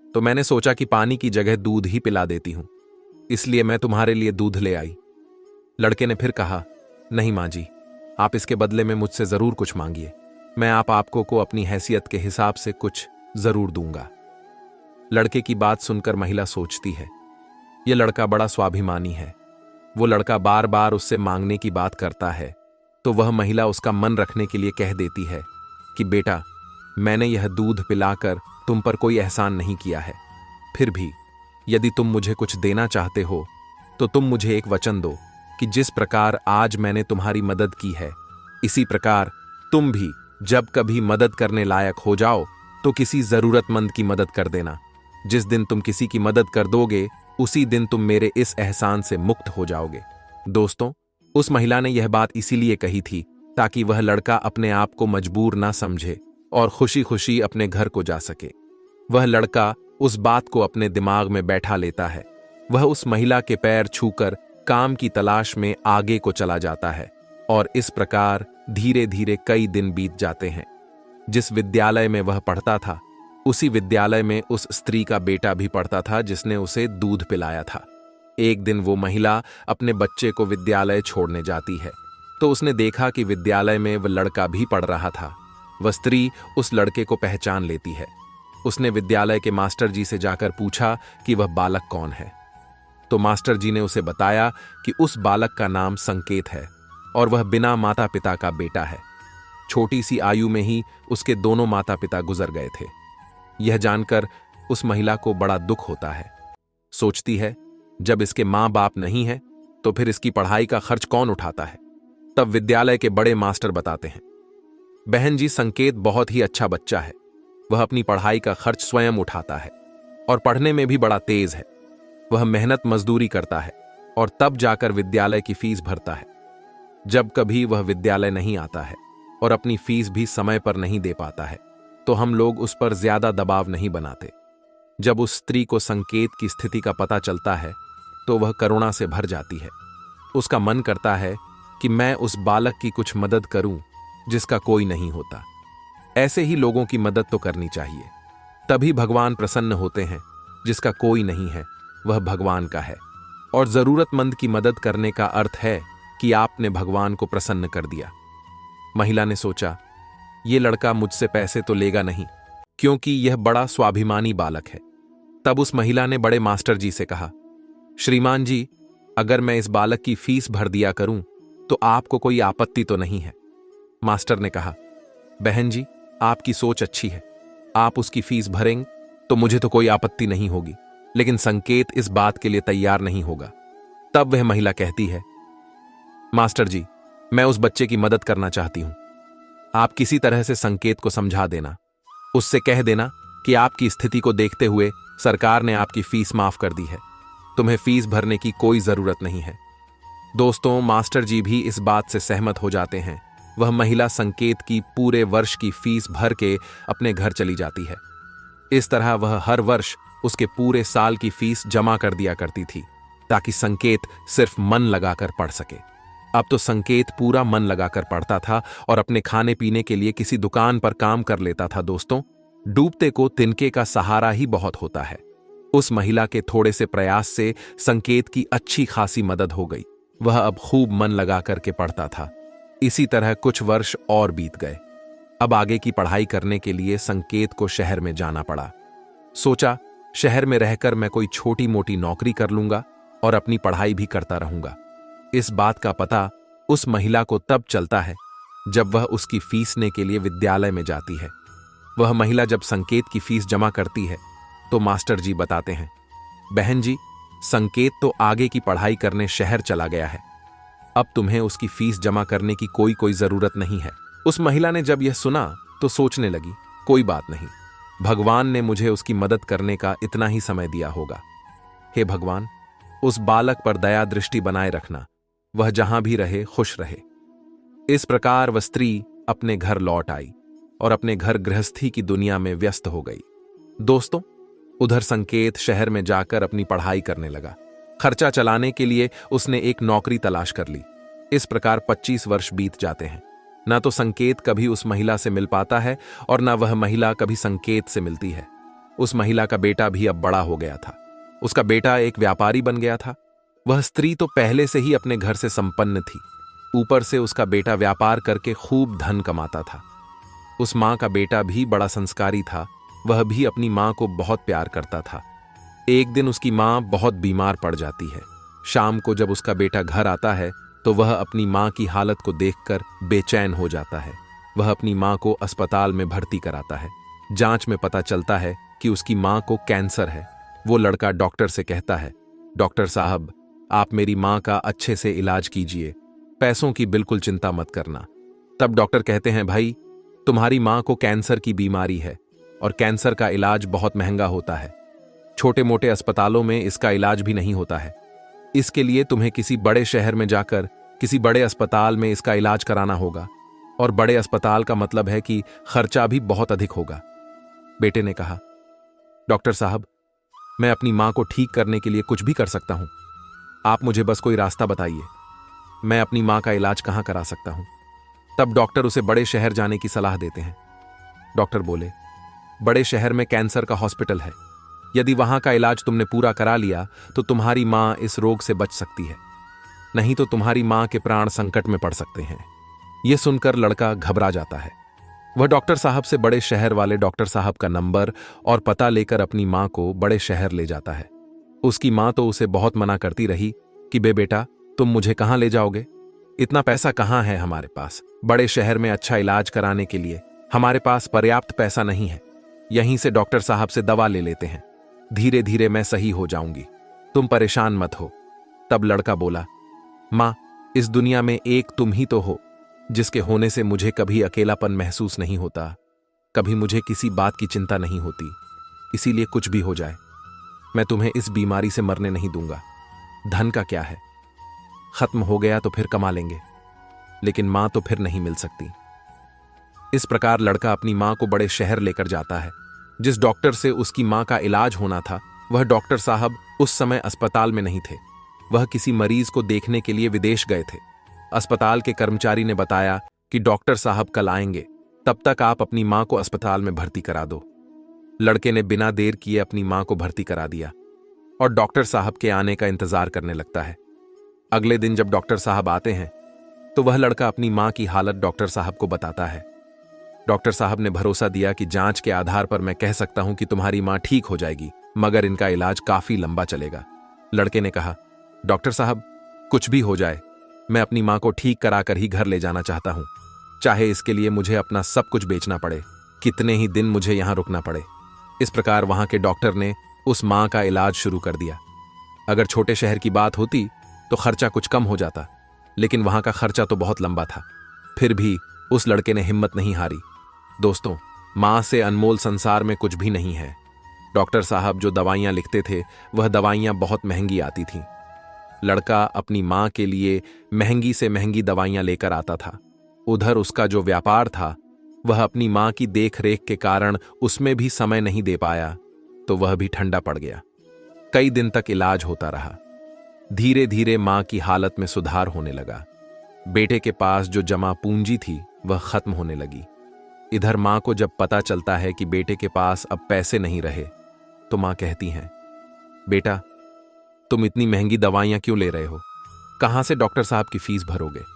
तो मैंने सोचा कि पानी की जगह दूध ही पिला देती हूं, इसलिए मैं तुम्हारे लिए दूध ले आई। लड़के ने फिर कहा, नहीं मां जी, आप इसके बदले में मुझसे जरूर कुछ मांगिए। मैं आपको को अपनी हैसियत के हिसाब से कुछ जरूर दूंगा। लड़के की बात सुनकर महिला सोचती है, यह लड़का बड़ा स्वाभिमानी है। वो लड़का बार बार उससे मांगने की बात करता है, तो वह महिला उसका मन रखने के लिए कह देती है कि बेटा, मैंने यह दूध पिलाकर तुम पर कोई एहसान नहीं किया है। फिर भी यदि तुम मुझे कुछ देना चाहते हो तो तुम मुझे एक वचन दो कि जिस प्रकार आज मैंने तुम्हारी मदद की है, इसी प्रकार तुम भी जब कभी मदद करने लायक हो जाओ तो किसी जरूरतमंद की मदद कर देना। जिस दिन तुम किसी की मदद कर दोगे, उसी दिन तुम मेरे इस एहसान से मुक्त हो जाओगे। दोस्तों, उस महिला ने यह बात इसीलिए कही थी ताकि वह लड़का अपने आप को मजबूर ना समझे और खुशी खुशी अपने घर को जा सके। वह लड़का उस बात को अपने दिमाग में बैठा लेता है। वह उस महिला के पैर छूकर काम की तलाश में आगे को चला जाता है और इस प्रकार धीरे धीरे कई दिन बीत जाते हैं। जिस विद्यालय में वह पढ़ता था, उसी विद्यालय में उस स्त्री का बेटा भी पढ़ता था जिसने उसे दूध पिलाया था। एक दिन वो महिला अपने बच्चे को विद्यालय छोड़ने जाती है, तो उसने देखा कि विद्यालय में वह लड़का भी पढ़ रहा था। वह स्त्री उस लड़के को पहचान लेती है। उसने विद्यालय के मास्टर जी से जाकर पूछा कि वह बालक कौन है, तो मास्टर जी ने उसे बताया कि उस बालक का नाम संकेत है और वह बिना माता पिता का बेटा है। छोटी सी आयु में ही उसके दोनों माता पिता गुजर गए थे। यह जानकर उस महिला को बड़ा दुख होता है। सोचती है, जब इसके मां बाप नहीं है तो फिर इसकी पढ़ाई का खर्च कौन उठाता है? तब विद्यालय के बड़े मास्टर बताते हैं, बहन जी, संकेत बहुत ही अच्छा बच्चा है। वह अपनी पढ़ाई का खर्च स्वयं उठाता है और पढ़ने में भी बड़ा तेज है। वह मेहनत मजदूरी करता है और तब जाकर विद्यालय की फीस भरता है। जब कभी वह विद्यालय नहीं आता है और अपनी फीस भी समय पर नहीं दे पाता है, तो हम लोग उस पर ज्यादा दबाव नहीं बनाते। जब उस स्त्री को संकेत की स्थिति का पता चलता है तो वह करुणा से भर जाती है। उसका मन करता है कि मैं उस बालक की कुछ मदद करूं जिसका कोई नहीं होता। ऐसे ही लोगों की मदद तो करनी चाहिए, तभी भगवान प्रसन्न होते हैं। जिसका कोई नहीं है वह भगवान का है, और जरूरतमंद की मदद करने का अर्थ है कि आपने भगवान को प्रसन्न कर दिया। महिला ने सोचा, ये लड़का मुझसे पैसे तो लेगा नहीं, क्योंकि यह बड़ा स्वाभिमानी बालक है। तब उस महिला ने बड़े मास्टर जी से कहा, श्रीमान जी, अगर मैं इस बालक की फीस भर दिया करूं तो आपको कोई आपत्ति तो नहीं है? मास्टर ने कहा, बहन जी, आपकी सोच अच्छी है। आप उसकी फीस भरेंगे तो मुझे तो कोई आपत्ति नहीं होगी, लेकिन संकेत इस बात के लिए तैयार नहीं होगा। तब वह महिला कहती है, मास्टर जी, मैं उस बच्चे की मदद करना चाहती हूं। आप किसी तरह से संकेत को समझा देना। उससे कह देना कि आपकी स्थिति को देखते हुए सरकार ने आपकी फीस माफ कर दी है। तुम्हें फीस भरने की कोई जरूरत नहीं है। दोस्तों, मास्टर जी भी इस बात से सहमत हो जाते हैं। वह महिला संकेत की पूरे वर्ष की फीस भर के अपने घर चली जाती है। इस तरह वह हर वर्ष उसके पूरे साल की फीस जमा कर दिया करती थी, ताकि संकेत सिर्फ मन लगाकर पढ़ सके। अब तो संकेत पूरा मन लगाकर पढ़ता था और अपने खाने पीने के लिए किसी दुकान पर काम कर लेता था। दोस्तों, डूबते को तिनके का सहारा ही बहुत होता है। उस महिला के थोड़े से प्रयास से संकेत की अच्छी खासी मदद हो गई। वह अब खूब मन लगा करके पढ़ता था। इसी तरह कुछ वर्ष और बीत गए। अब आगे की पढ़ाई करने के लिए संकेत को शहर में जाना पड़ा। सोचा, शहर में रहकर मैं कोई छोटी मोटी नौकरी कर लूंगा और अपनी पढ़ाई भी करता रहूंगा। इस बात का पता उस महिला को तब चलता है जब वह उसकी फीसने के लिए विद्यालय में जाती है। वह महिला जब संकेत की फीस जमा करती है तो मास्टर जी बताते हैं, बहन जी, संकेत तो आगे की पढ़ाई करने शहर चला गया है, अब तुम्हें उसकी फीस जमा करने की कोई कोई जरूरत नहीं है। उस महिला ने जब यह सुना तो सोचने लगी, कोई बात नहीं, भगवान ने मुझे उसकी मदद करने का इतना ही समय दिया होगा। हे भगवान, उस बालक पर दया दृष्टि बनाए रखना, वह जहां भी रहे खुश रहे। इस प्रकार वह स्त्री अपने घर लौट आई और अपने घर गृहस्थी की दुनिया में व्यस्त हो गई। दोस्तों, उधर संकेत शहर में जाकर अपनी पढ़ाई करने लगा। खर्चा चलाने के लिए उसने एक नौकरी तलाश कर ली। इस प्रकार 25 वर्ष बीत जाते हैं। ना तो संकेत कभी उस महिला से मिल पाता है और ना वह महिला कभी संकेत से मिलती है। उस महिला का बेटा भी अब बड़ा हो गया था। उसका बेटा एक व्यापारी बन गया था। वह स्त्री तो पहले से ही अपने घर से संपन्न थी, ऊपर से उसका बेटा व्यापार करके खूब धन कमाता था। उस मां का बेटा भी बड़ा संस्कारी था, वह भी अपनी मां को बहुत प्यार करता था। एक दिन उसकी मां बहुत बीमार पड़ जाती है। शाम को जब उसका बेटा घर आता है तो वह अपनी मां की हालत को देखकर बेचैन हो जाता है। वह अपनी मां को अस्पताल में भर्ती कराता है। जांच में पता चलता है कि उसकी मां को कैंसर है। वो लड़का डॉक्टर से कहता है, डॉक्टर साहब, आप मेरी मां का अच्छे से इलाज कीजिए, पैसों की बिल्कुल चिंता मत करना। तब डॉक्टर कहते हैं, भाई, तुम्हारी मां को कैंसर की बीमारी है और कैंसर का इलाज बहुत महंगा होता है। छोटे मोटे अस्पतालों में इसका इलाज भी नहीं होता है। इसके लिए तुम्हें किसी बड़े शहर में जाकर किसी बड़े अस्पताल में इसका इलाज कराना होगा, और बड़े अस्पताल का मतलब है कि खर्चा भी बहुत अधिक होगा। बेटे ने कहा, डॉक्टर साहब, मैं अपनी मां को ठीक करने के लिए कुछ भी कर सकता हूं। आप मुझे बस कोई रास्ता बताइए, मैं अपनी मां का इलाज कहां करा सकता हूं। तब डॉक्टर उसे बड़े शहर जाने की सलाह देते हैं। डॉक्टर बोले, बड़े शहर में कैंसर का हॉस्पिटल है, यदि वहां का इलाज तुमने पूरा करा लिया तो तुम्हारी मां इस रोग से बच सकती है, नहीं तो तुम्हारी मां के प्राण संकट में पड़ सकते हैं। यह सुनकर लड़का घबरा जाता है। वह डॉक्टर साहब से बड़े शहर वाले डॉक्टर साहब का नंबर और पता लेकर अपनी मां को बड़े शहर ले जाता है। उसकी मां तो उसे बहुत मना करती रही कि बेटा, तुम मुझे कहां ले जाओगे, इतना पैसा कहां है हमारे पास, बड़े शहर में अच्छा इलाज कराने के लिए हमारे पास पर्याप्त पैसा नहीं है, यहीं से डॉक्टर साहब से दवा ले लेते हैं, धीरे धीरे मैं सही हो जाऊंगी, तुम परेशान मत हो। तब लड़का बोला, मां, इस दुनिया में एक तुम ही तो हो, जिसके होने से मुझे कभी अकेलापन महसूस नहीं होता, कभी मुझे किसी बात की चिंता नहीं होती। इसीलिए कुछ भी हो जाए, मैं तुम्हें इस बीमारी से मरने नहीं दूंगा। धन का क्या है, खत्म हो गया तो फिर कमा लेंगे, लेकिन मां तो फिर नहीं मिल सकती। इस प्रकार लड़का अपनी मां को बड़े शहर लेकर जाता है। जिस डॉक्टर से उसकी मां का इलाज होना था, वह डॉक्टर साहब उस समय अस्पताल में नहीं थे। वह किसी मरीज को देखने के लिए विदेश गए थे। अस्पताल के कर्मचारी ने बताया कि डॉक्टर साहब कल आएंगे, तब तक आप अपनी मां को अस्पताल में भर्ती करा दो। लड़के ने बिना देर किए अपनी मां को भर्ती करा दिया और डॉक्टर साहब के आने का इंतजार करने लगता है। अगले दिन जब डॉक्टर साहब आते हैं तो वह लड़का अपनी मां की हालत डॉक्टर साहब को बताता है। डॉक्टर साहब ने भरोसा दिया कि जांच के आधार पर मैं कह सकता हूं कि तुम्हारी मां ठीक हो जाएगी, मगर इनका इलाज काफी लंबा चलेगा। लड़के ने कहा, डॉक्टर साहब, कुछ भी हो जाए, मैं अपनी मां को ठीक कराकर ही घर ले जाना चाहता हूं, चाहे इसके लिए मुझे अपना सब कुछ बेचना पड़े, कितने ही दिन मुझे यहां रुकना पड़े। इस प्रकार वहां के डॉक्टर ने उस मां का इलाज शुरू कर दिया। अगर छोटे शहर की बात होती तो खर्चा कुछ कम हो जाता, लेकिन वहां का खर्चा तो बहुत लंबा था। फिर भी उस लड़के ने हिम्मत नहीं हारी। दोस्तों, मां से अनमोल संसार में कुछ भी नहीं है। डॉक्टर साहब जो दवाइयां लिखते थे वह दवाइयां बहुत महंगी आती थीं। लड़का अपनी मां के लिए महंगी से महंगी दवाइयां लेकर आता था। उधर उसका जो व्यापार था वह अपनी मां की देख रेख के कारण उसमें भी समय नहीं दे पाया, तो वह भी ठंडा पड़ गया। कई दिन तक इलाज होता रहा। धीरे धीरे मां की हालत में सुधार होने लगा। बेटे के पास जो जमा पूंजी थी वह खत्म होने लगी। इधर मां को जब पता चलता है कि बेटे के पास अब पैसे नहीं रहे, तो मां कहती हैं, बेटा, तुम इतनी महंगी दवाइयां क्यों ले रहे हो, कहां से डॉक्टर साहब की फीस भरोगे।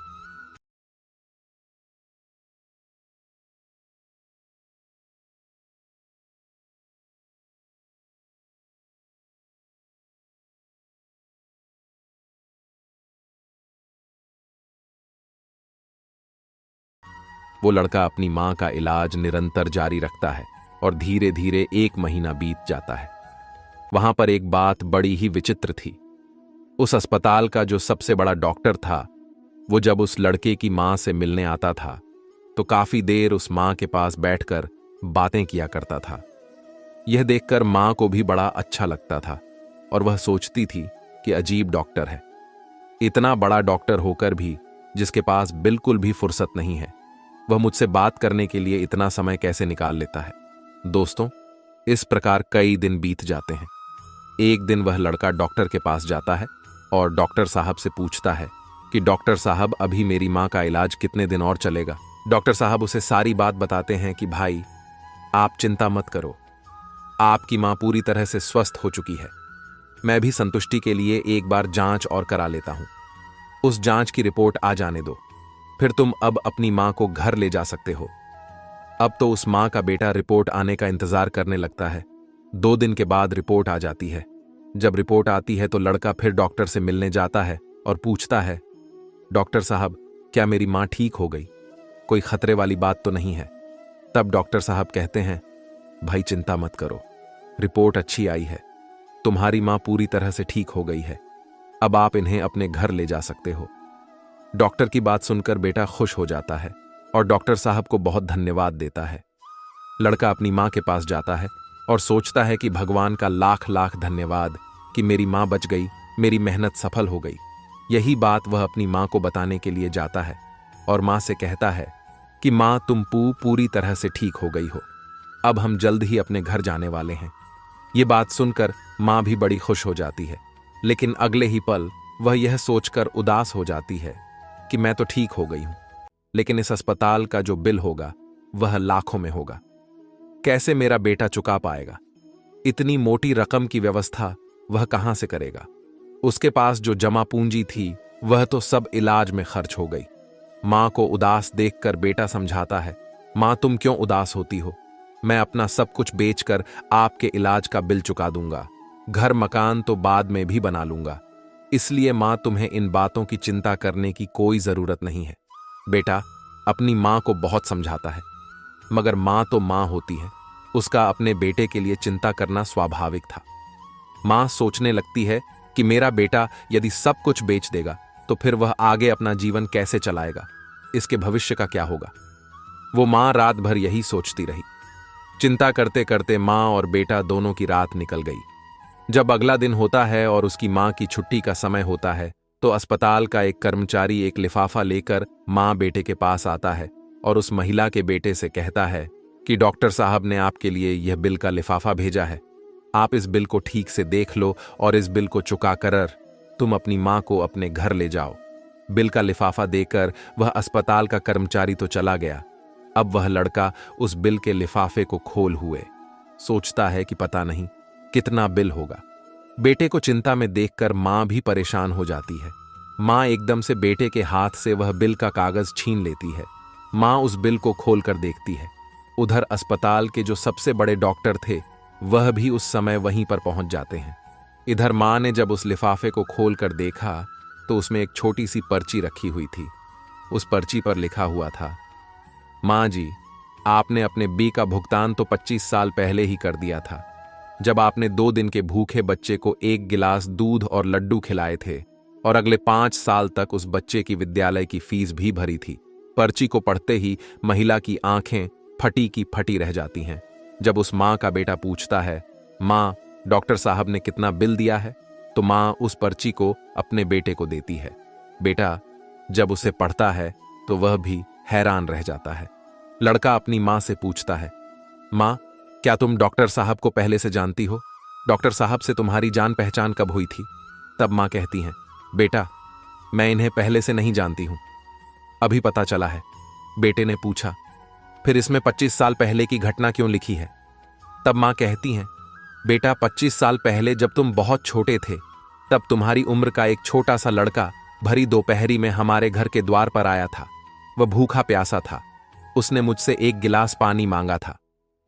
वो लड़का अपनी मां का इलाज निरंतर जारी रखता है और धीरे धीरे 1 महीना बीत जाता है। वहां पर एक बात बड़ी ही विचित्र थी। उस अस्पताल का जो सबसे बड़ा डॉक्टर था, वो जब उस लड़के की मां से मिलने आता था तो काफी देर उस मां के पास बैठकर बातें किया करता था। यह देखकर मां को भी बड़ा अच्छा लगता था और वह सोचती थी कि अजीब डॉक्टर है। इतना बड़ा डॉक्टर होकर भी जिसके पास बिल्कुल भी फुर्सत नहीं है, वह मुझसे बात करने के लिए इतना समय कैसे निकाल लेता है। दोस्तों, इस प्रकार कई दिन बीत जाते हैं। एक दिन वह लड़का डॉक्टर के पास जाता है और डॉक्टर साहब से पूछता है कि डॉक्टर साहब, अभी मेरी मां का इलाज कितने दिन और चलेगा। डॉक्टर साहब उसे सारी बात बताते हैं कि भाई, आप चिंता मत करो, आपकी मां पूरी तरह से स्वस्थ हो चुकी है। मैं भी संतुष्टि के लिए एक बार जांच और करा लेता हूं। उस जांच की रिपोर्ट आ जाने दो, फिर तुम अब अपनी मां को घर ले जा सकते हो। अब तो उस मां का बेटा रिपोर्ट आने का इंतजार करने लगता है। 2 दिन के बाद रिपोर्ट आ जाती है। जब रिपोर्ट आती है तो लड़का फिर डॉक्टर से मिलने जाता है और पूछता है, डॉक्टर साहब, क्या मेरी मां ठीक हो गई? कोई खतरे वाली बात तो नहीं है? तब डॉक्टर साहब कहते हैं, भाई चिंता मत करो, रिपोर्ट अच्छी आई है, तुम्हारी मां पूरी तरह से ठीक हो गई है। अब आप इन्हें अपने घर ले जा सकते हो। डॉक्टर की बात सुनकर बेटा खुश हो जाता है और डॉक्टर साहब को बहुत धन्यवाद देता है। लड़का अपनी मां के पास जाता है और सोचता है कि भगवान का लाख लाख धन्यवाद कि मेरी मां बच गई, मेरी मेहनत सफल हो गई। यही बात वह अपनी मां को बताने के लिए जाता है और मां से कहता है कि मां, तुम पूरी तरह से ठीक हो गई हो। अब हम जल्द ही अपने घर जाने वाले हैं। ये बात सुनकर मां भी बड़ी खुश हो जाती है, लेकिन अगले ही पल वह यह सोचकर उदास हो जाती है कि मैं तो ठीक हो गई हूं, लेकिन इस अस्पताल का जो बिल होगा वह लाखों में होगा। कैसे मेरा बेटा चुका पाएगा? इतनी मोटी रकम की व्यवस्था वह कहां से करेगा? उसके पास जो जमा पूंजी थी वह तो सब इलाज में खर्च हो गई। मां को उदास देखकर बेटा समझाता है, मां तुम क्यों उदास होती हो? मैं अपना सब कुछ बेचकर आपके इलाज का बिल चुका दूंगा। घर मकान तो बाद में भी बना लूंगा, इसलिए मां तुम्हें इन बातों की चिंता करने की कोई जरूरत नहीं है। बेटा अपनी मां को बहुत समझाता है, मगर मां तो मां होती है, उसका अपने बेटे के लिए चिंता करना स्वाभाविक था। मां सोचने लगती है कि मेरा बेटा यदि सब कुछ बेच देगा तो फिर वह आगे अपना जीवन कैसे चलाएगा, इसके भविष्य का क्या होगा। वो मां रात भर यही सोचती रही। चिंता करते करते मां और बेटा दोनों की रात निकल गई। जब अगला दिन होता है और उसकी मां की छुट्टी का समय होता है तो अस्पताल का एक कर्मचारी एक लिफाफा लेकर मां बेटे के पास आता है और उस महिला के बेटे से कहता है कि डॉक्टर साहब ने आपके लिए यह बिल का लिफाफा भेजा है। आप इस बिल को ठीक से देख लो और इस बिल को चुका कर तुम अपनी मां को अपने घर ले जाओ। बिल का लिफाफा देकर वह अस्पताल का कर्मचारी तो चला गया। अब वह लड़का उस बिल के लिफाफे को खोल हुए सोचता है कि पता नहीं कितना बिल होगा। बेटे को चिंता में देखकर मां भी परेशान हो जाती है। मां एकदम से बेटे के हाथ से वह बिल का कागज छीन लेती है। मां उस बिल को खोलकर देखती है। उधर अस्पताल के जो सबसे बड़े डॉक्टर थे वह भी उस समय वहीं पर पहुंच जाते हैं। इधर मां ने जब उस लिफाफे को खोलकर देखा तो उसमें एक छोटी सी पर्ची रखी हुई थी। उस पर्ची पर लिखा हुआ था, मां जी, आपने अपने बिल का भुगतान तो 25 साल पहले ही कर दिया था, जब आपने 2 दिन के भूखे बच्चे को 1 गिलास दूध और लड्डू खिलाए थे और अगले 5 साल तक उस बच्चे की विद्यालय की फीस भी भरी थी। पर्ची को पढ़ते ही महिला की आंखें फटी की फटी रह जाती हैं। जब उस मां का बेटा पूछता है, मां, डॉक्टर साहब ने कितना बिल दिया है? तो मां उस पर्ची को अपने बेटे को देती है। बेटा जब उसे पढ़ता है तो वह भी हैरान रह जाता है। लड़का अपनी मां से पूछता है, मां, क्या तुम डॉक्टर साहब को पहले से जानती हो? डॉक्टर साहब से तुम्हारी जान पहचान कब हुई थी? तब मां कहती हैं, बेटा मैं इन्हें पहले से नहीं जानती हूं, अभी पता चला है। बेटे ने पूछा, फिर इसमें 25 साल पहले की घटना क्यों लिखी है? तब मां कहती हैं, बेटा 25 साल पहले जब तुम बहुत छोटे थे तब तुम्हारी उम्र का एक छोटा सा लड़का भरी दोपहरी में हमारे घर के द्वार पर आया था। वह भूखा प्यासा था। उसने मुझसे 1 गिलास पानी मांगा था।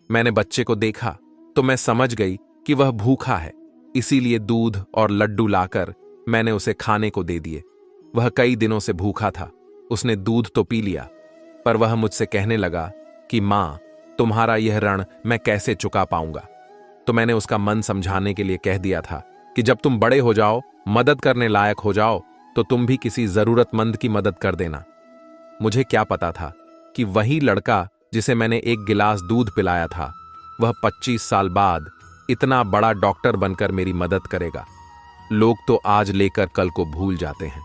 मैंने बच्चे को देखा तो मैं समझ गई कि वह भूखा है, इसीलिए दूध और लड्डू लाकर मैंने उसे खाने को दे दिए। वह कई दिनों से भूखा था। उसने दूध तो पी लिया पर वह मुझसे कहने लगा कि माँ, तुम्हारा यह ऋण मैं कैसे चुका पाऊंगा। तो मैंने उसका मन समझाने के लिए कह दिया था कि जब तुम बड़े हो जाओ, मदद करने लायक हो जाओ, तो तुम भी किसी जरूरतमंद की मदद कर देना। मुझे क्या पता था कि वही लड़का जिसे मैंने एक गिलास दूध पिलाया था, वह 25 साल बाद इतना बड़ा डॉक्टर बनकर मेरी मदद करेगा। लोग तो आज लेकर कल को भूल जाते हैं,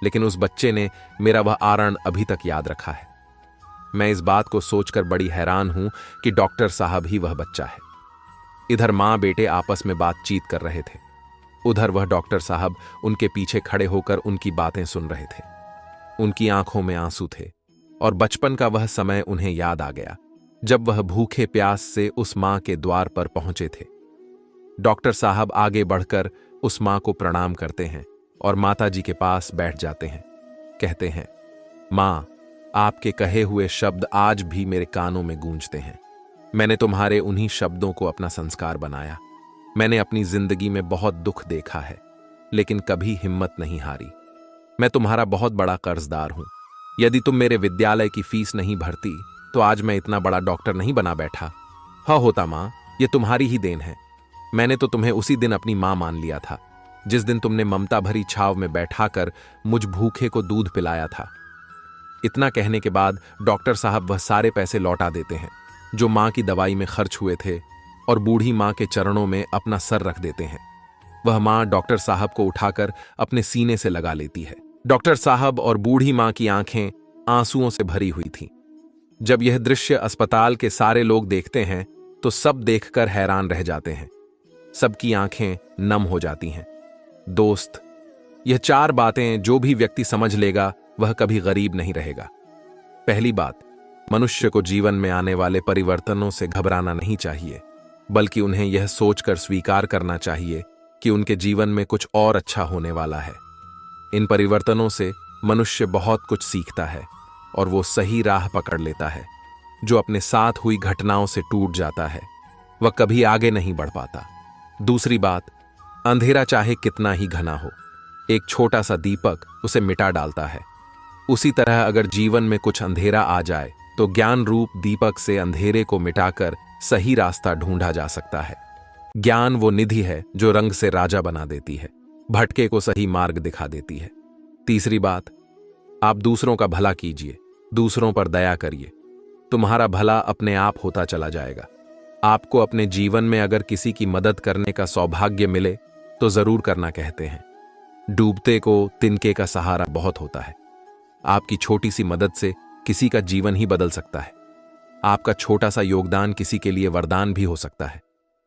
लेकिन उस बच्चे ने मेरा वह आरण अभी तक याद रखा है। मैं इस बात को सोचकर बड़ी हैरान हूं कि डॉक्टर साहब ही वह बच्चा है। इधर मां बेटे आपस में बातचीत कर रहे थे, उधर वह डॉक्टर साहब उनके पीछे खड़े होकर उनकी बातें सुन रहे थे। उनकी आंखों में आंसू थे और बचपन का वह समय उन्हें याद आ गया जब वह भूखे प्यास से उस मां के द्वार पर पहुंचे थे। डॉक्टर साहब आगे बढ़कर उस मां को प्रणाम करते हैं और माताजी के पास बैठ जाते हैं। कहते हैं, मां, आपके कहे हुए शब्द आज भी मेरे कानों में गूंजते हैं। मैंने तुम्हारे उन्हीं शब्दों को अपना संस्कार बनाया। मैंने अपनी जिंदगी में बहुत दुख देखा है, लेकिन कभी हिम्मत नहीं हारी। मैं तुम्हारा बहुत बड़ा कर्जदार हूं। यदि तुम मेरे विद्यालय की फीस नहीं भरती तो आज मैं इतना बड़ा डॉक्टर नहीं बना बैठा। हाँ होता मां, ये तुम्हारी ही देन है। मैंने तो तुम्हें उसी दिन अपनी मां मान लिया था जिस दिन तुमने ममता भरी छाव में बैठाकर मुझ भूखे को दूध पिलाया था। इतना कहने के बाद डॉक्टर साहब वह सारे पैसे लौटा देते हैं जो मां की दवाई में खर्च हुए थे और बूढ़ी मां के चरणों में अपना सर रख देते हैं। वह मां डॉक्टर साहब को उठाकर अपने सीने से लगा लेती है। डॉक्टर साहब और बूढ़ी मां की आंखें आंसुओं से भरी हुई थीं। जब यह दृश्य अस्पताल के सारे लोग देखते हैं तो सब देखकर हैरान रह जाते हैं। सबकी आंखें नम हो जाती हैं। दोस्त, यह 4 बातें जो भी व्यक्ति समझ लेगा वह कभी गरीब नहीं रहेगा। पहली बात, मनुष्य को जीवन में आने वाले परिवर्तनों से घबराना नहीं चाहिए, बल्कि उन्हें यह सोचकर स्वीकार करना चाहिए कि उनके जीवन में कुछ और अच्छा होने वाला है। इन परिवर्तनों से मनुष्य बहुत कुछ सीखता है और वो सही राह पकड़ लेता है। जो अपने साथ हुई घटनाओं से टूट जाता है वह कभी आगे नहीं बढ़ पाता। दूसरी बात, अंधेरा चाहे कितना ही घना हो, एक छोटा सा दीपक उसे मिटा डालता है। उसी तरह अगर जीवन में कुछ अंधेरा आ जाए तो ज्ञान रूप दीपक से अंधेरे को मिटाकर सही रास्ता ढूंढा जा सकता है। ज्ञान वो निधि है जो रंग से राजा बना देती है, भटके को सही मार्ग दिखा देती है। तीसरी बात, आप दूसरों का भला कीजिए, दूसरों पर दया करिए। तुम्हारा भला अपने आप होता चला जाएगा। आपको अपने जीवन में अगर किसी की मदद करने का सौभाग्य मिले तो जरूर करना कहते हैं। डूबते को तिनके का सहारा बहुत होता है। आपकी छोटी सी मदद से किसी का जीवन ही बदल सकता है। आपका छोटा सा योगदान किसी के लिए वरदान भी हो सकता है।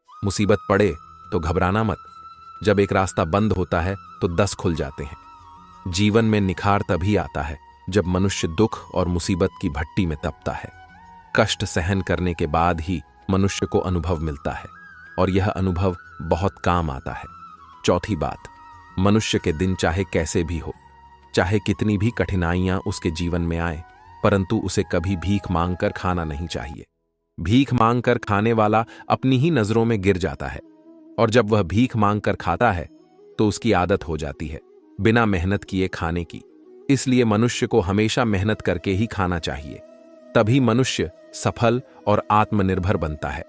मुसीबत पड़े तो घबराना मत। जब एक रास्ता बंद होता है तो 10 खुल जाते हैं। जीवन में निखार तभी आता है जब मनुष्य दुख और मुसीबत की भट्टी में तपता है। कष्ट सहन करने के बाद ही मनुष्य को अनुभव मिलता है और यह अनुभव बहुत काम आता है। चौथी बात, मनुष्य के दिन चाहे कैसे भी हो, चाहे कितनी भी कठिनाइयां उसके जीवन में आए, परंतु उसे कभी भीख मांगकर खाना नहीं चाहिए। भीख मांगकर खाने वाला अपनी ही नजरों में गिर जाता है और जब वह भीख मांगकर खाता है तो उसकी आदत हो जाती है बिना मेहनत किए खाने की। इसलिए मनुष्य को हमेशा मेहनत करके ही खाना चाहिए, तभी मनुष्य सफल और आत्मनिर्भर बनता है।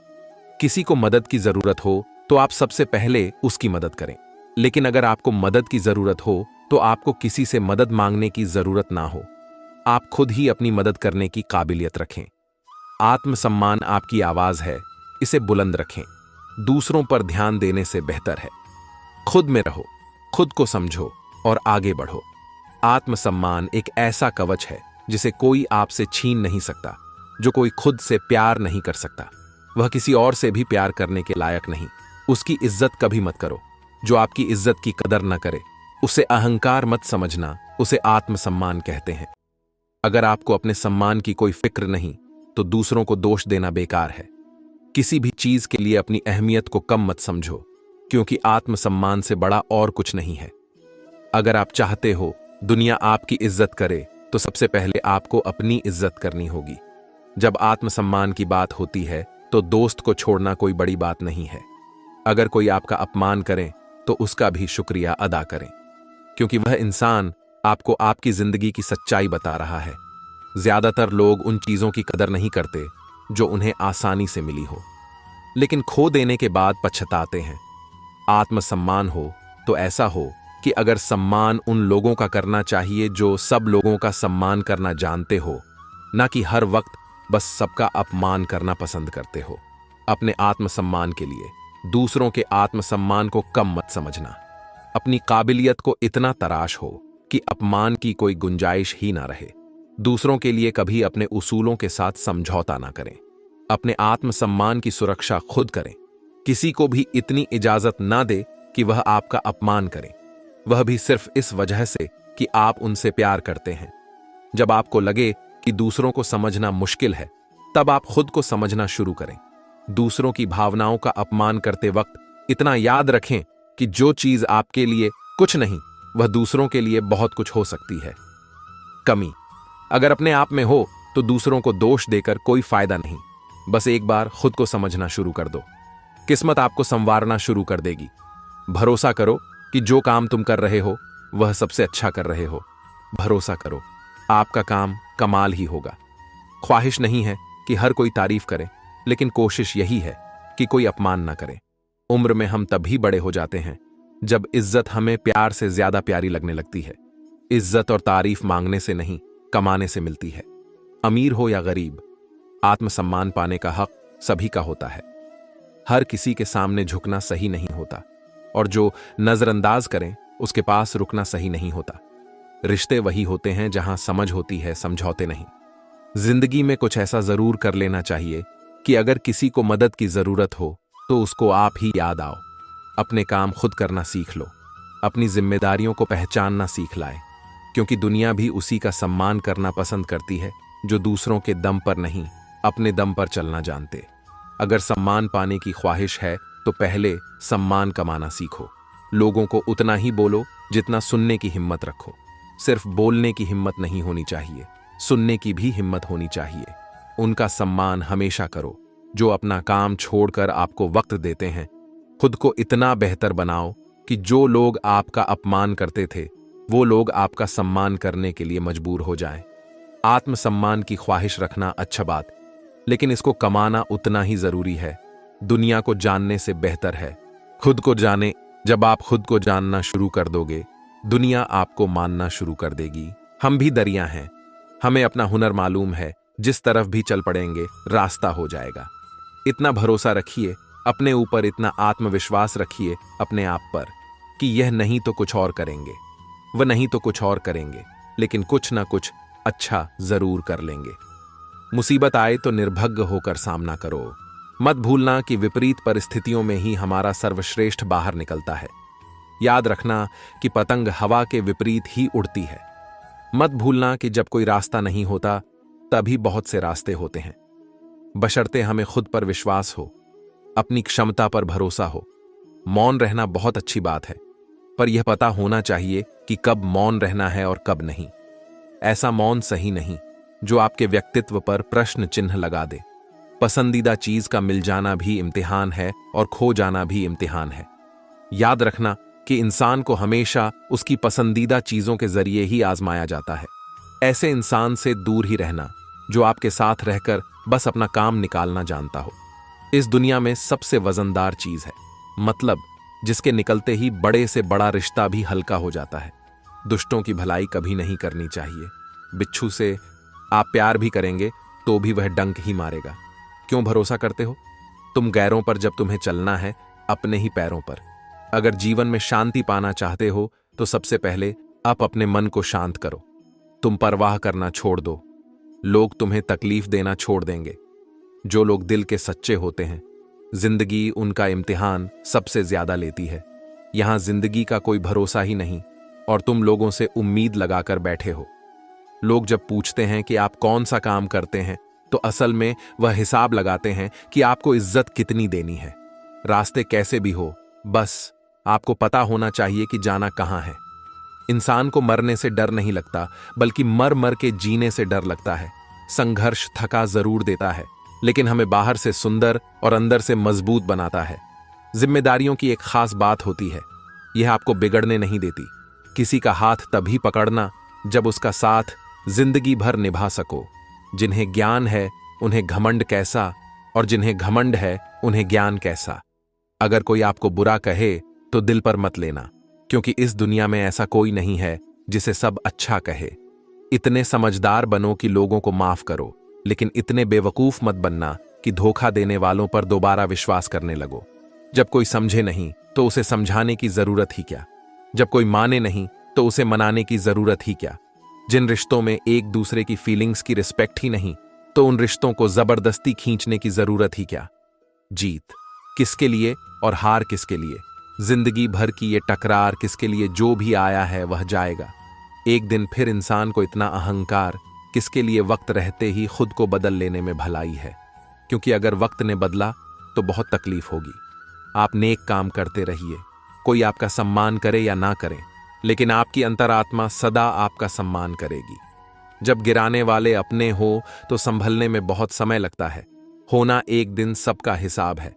किसी को मदद की जरूरत हो तो आप सबसे पहले उसकी मदद करें, लेकिन अगर आपको मदद की जरूरत हो तो आपको किसी से मदद मांगने की जरूरत ना हो। आप खुद ही अपनी मदद करने की काबिलियत रखें। आत्मसम्मान आपकी आवाज है, इसे बुलंद रखें। दूसरों पर ध्यान देने से बेहतर है खुद में रहो, खुद को समझो और आगे बढ़ो। आत्मसम्मान एक ऐसा कवच है जिसे कोई आपसे छीन नहीं सकता। जो कोई खुद से प्यार नहीं कर सकता वह किसी और से भी प्यार करने के लायक नहीं। उसकी इज्जत कभी मत करो। जो आपकी इज्जत की कदर न करे उसे अहंकार मत समझना, उसे आत्मसम्मान कहते हैं। अगर आपको अपने सम्मान की कोई फिक्र नहीं तो दूसरों को दोष देना बेकार है। किसी भी चीज के लिए अपनी अहमियत को कम मत समझो, क्योंकि आत्मसम्मान से बड़ा और कुछ नहीं है। अगर आप चाहते हो दुनिया आपकी इज्जत करे तो सबसे पहले आपको अपनी इज्जत करनी होगी। जब आत्मसम्मान की बात होती है तो दोस्त को छोड़ना कोई बड़ी बात नहीं है। अगर कोई आपका अपमान करे तो उसका भी शुक्रिया अदा करें, क्योंकि वह इंसान आपको आपकी जिंदगी की सच्चाई बता रहा है। ज्यादातर लोग उन चीजों की कदर नहीं करते जो उन्हें आसानी से मिली हो, लेकिन खो देने के बाद पछताते हैं। आत्मसम्मान हो तो ऐसा हो कि अगर सम्मान उन लोगों का करना चाहिए जो सब लोगों का सम्मान करना जानते हो, ना कि हर वक्त बस सबका अपमान करना पसंद करते हो। अपने आत्मसम्मान के लिए दूसरों के आत्मसम्मान को कम मत समझना। अपनी काबिलियत को इतना तराश हो कि अपमान की कोई गुंजाइश ही ना रहे। दूसरों के लिए कभी अपने उसूलों के साथ समझौता ना करें। अपने आत्मसम्मान की सुरक्षा खुद करें। किसी को भी इतनी इजाजत ना दे कि वह आपका अपमान करे, वह भी सिर्फ इस वजह से कि आप उनसे प्यार करते हैं। जब आपको लगे कि दूसरों को समझना मुश्किल है, तब आप खुद को समझना शुरू करें। दूसरों की भावनाओं का अपमान करते वक्त इतना याद रखें कि जो चीज आपके लिए कुछ नहीं, वह दूसरों के लिए बहुत कुछ हो सकती है। कमी अगर अपने आप में हो तो दूसरों को दोष देकर कोई फायदा नहीं। बस एक बार खुद को समझना शुरू कर दो, किस्मत आपको संवारना शुरू कर देगी। भरोसा करो कि जो काम तुम कर रहे हो वह सबसे अच्छा कर रहे हो। भरोसा करो, आपका काम कमाल ही होगा। ख्वाहिश नहीं है कि हर कोई तारीफ करे, लेकिन कोशिश यही है कि कोई अपमान ना करे। उम्र में हम तभी बड़े हो जाते हैं जब इज्जत हमें प्यार से ज्यादा प्यारी लगने लगती है। इज्जत और तारीफ मांगने से नहीं, कमाने से मिलती है। अमीर हो या गरीब, आत्मसम्मान पाने का हक सभी का होता है। हर किसी के सामने झुकना सही नहीं होता, और जो नजरअंदाज करें उसके पास रुकना सही नहीं होता। रिश्ते वही होते हैं जहां समझ होती है, समझौते नहीं। जिंदगी में कुछ ऐसा जरूर कर लेना चाहिए कि अगर किसी को मदद की जरूरत हो तो उसको आप ही याद आओ। अपने काम खुद करना सीख लो। अपनी जिम्मेदारियों को पहचानना सीख लाए, क्योंकि दुनिया भी उसी का सम्मान करना पसंद करती है जो दूसरों के दम पर नहीं, अपने दम पर चलना जानते। अगर सम्मान पाने की ख्वाहिश है तो पहले सम्मान कमाना सीखो। लोगों को उतना ही बोलो जितना सुनने की हिम्मत रखो। सिर्फ बोलने की हिम्मत नहीं होनी चाहिए, सुनने की भी हिम्मत होनी चाहिए। उनका सम्मान हमेशा करो जो अपना काम छोड़कर आपको वक्त देते हैं। खुद को इतना बेहतर बनाओ कि जो लोग आपका अपमान करते थे वो लोग आपका सम्मान करने के लिए मजबूर हो जाएं। आत्मसम्मान की ख्वाहिश रखना अच्छा बात, लेकिन इसको कमाना उतना ही जरूरी है। दुनिया को जानने से बेहतर है खुद को जाने। जब आप खुद को जानना शुरू कर दोगे, दुनिया आपको मानना शुरू कर देगी। हम भी दरिया हैं, हमें अपना हुनर मालूम है, जिस तरफ भी चल पड़ेंगे रास्ता हो जाएगा। इतना भरोसा रखिए अपने ऊपर, इतना आत्मविश्वास रखिए अपने आप पर कि यह नहीं तो कुछ और करेंगे, वह नहीं तो कुछ और करेंगे, लेकिन कुछ ना कुछ अच्छा जरूर कर लेंगे। मुसीबत आए तो निर्भय होकर सामना करो। मत भूलना कि विपरीत परिस्थितियों में ही हमारा सर्वश्रेष्ठ बाहर निकलता है। याद रखना कि पतंग हवा के विपरीत ही उड़ती है। मत भूलना कि जब कोई रास्ता नहीं होता तभी बहुत से रास्ते होते हैं। बशर्ते हमें खुद पर विश्वास हो, अपनी क्षमता पर भरोसा हो। मौन रहना बहुत अच्छी बात है, पर यह पता होना चाहिए कि कब मौन रहना है और कब नहीं। ऐसा मौन सही नहीं जो आपके व्यक्तित्व पर प्रश्न चिन्ह लगा दे। पसंदीदा चीज का मिल जाना भी इम्तिहान है और खो जाना भी इम्तिहान है। याद रखना कि इंसान को हमेशा उसकी पसंदीदा चीजों के जरिए ही आजमाया जाता है। ऐसे इंसान से दूर ही रहना जो आपके साथ रहकर बस अपना काम निकालना जानता हो। इस दुनिया में सबसे वजनदार चीज है मतलब, जिसके निकलते ही बड़े से बड़ा रिश्ता भी हल्का हो जाता है। दुष्टों की भलाई कभी नहीं करनी चाहिए। बिच्छू से आप प्यार भी करेंगे तो भी वह डंक ही मारेगा। क्यों भरोसा करते हो तुम गैरों पर जब तुम्हें चलना है अपने ही पैरों पर? अगर जीवन में शांति पाना चाहते हो तो सबसे पहले आप अपने मन को शांत करो। तुम परवाह करना छोड़ दो, लोग तुम्हें तकलीफ देना छोड़ देंगे। जो लोग दिल के सच्चे होते हैं, जिंदगी उनका इम्तिहान सबसे ज्यादा लेती है। यहां जिंदगी का कोई भरोसा ही नहीं और तुम लोगों से उम्मीद लगाकर बैठे हो। लोग जब पूछते हैं कि आप कौन सा काम करते हैं तो असल में वह हिसाब लगाते हैं कि आपको इज्जत कितनी देनी है। रास्ते कैसे भी हो, बस आपको पता होना चाहिए कि जाना कहां है। इंसान को मरने से डर नहीं लगता, बल्कि मर मर के जीने से डर लगता है। संघर्ष थका जरूर देता है, लेकिन हमें बाहर से सुंदर और अंदर से मजबूत बनाता है। जिम्मेदारियों की एक खास बात होती है, यह आपको बिगड़ने नहीं देती। किसी का हाथ तभी पकड़ना जब उसका साथ जिंदगी भर निभा सको। जिन्हें ज्ञान है उन्हें घमंड कैसा, और जिन्हें घमंड है उन्हें ज्ञान कैसा। अगर कोई आपको बुरा कहे तो दिल पर मत लेना, क्योंकि इस दुनिया में ऐसा कोई नहीं है जिसे सब अच्छा कहे। इतने समझदार बनो कि लोगों को माफ करो, लेकिन इतने बेवकूफ मत बनना कि धोखा देने वालों पर दोबारा विश्वास करने लगो। जब कोई समझे नहीं तो उसे समझाने की जरूरत ही क्या। जब कोई माने नहीं तो उसे मनाने की जरूरत ही क्या। जिन रिश्तों में एक दूसरे की फीलिंग्स की रिस्पेक्ट ही नहीं, तो उन रिश्तों को जबरदस्ती खींचने की जरूरत ही क्या। जीत किसके लिए और हार किसके लिए। जिंदगी भर की ये टकरार किसके लिए। जो भी आया है वह जाएगा। एक दिन फिर इंसान को इतना अहंकार किसके लिए। वक्त रहते ही खुद को बदल लेने में भलाई है, क्योंकि अगर वक्त ने बदला तो बहुत तकलीफ होगी। आप नेक काम करते रहिए, कोई आपका सम्मान करे या ना करे, लेकिन आपकी अंतरात्मा सदा आपका सम्मान करेगी। जब गिराने वाले अपने हो तो संभलने में बहुत समय लगता है। होना एक दिन सबका हिसाब है,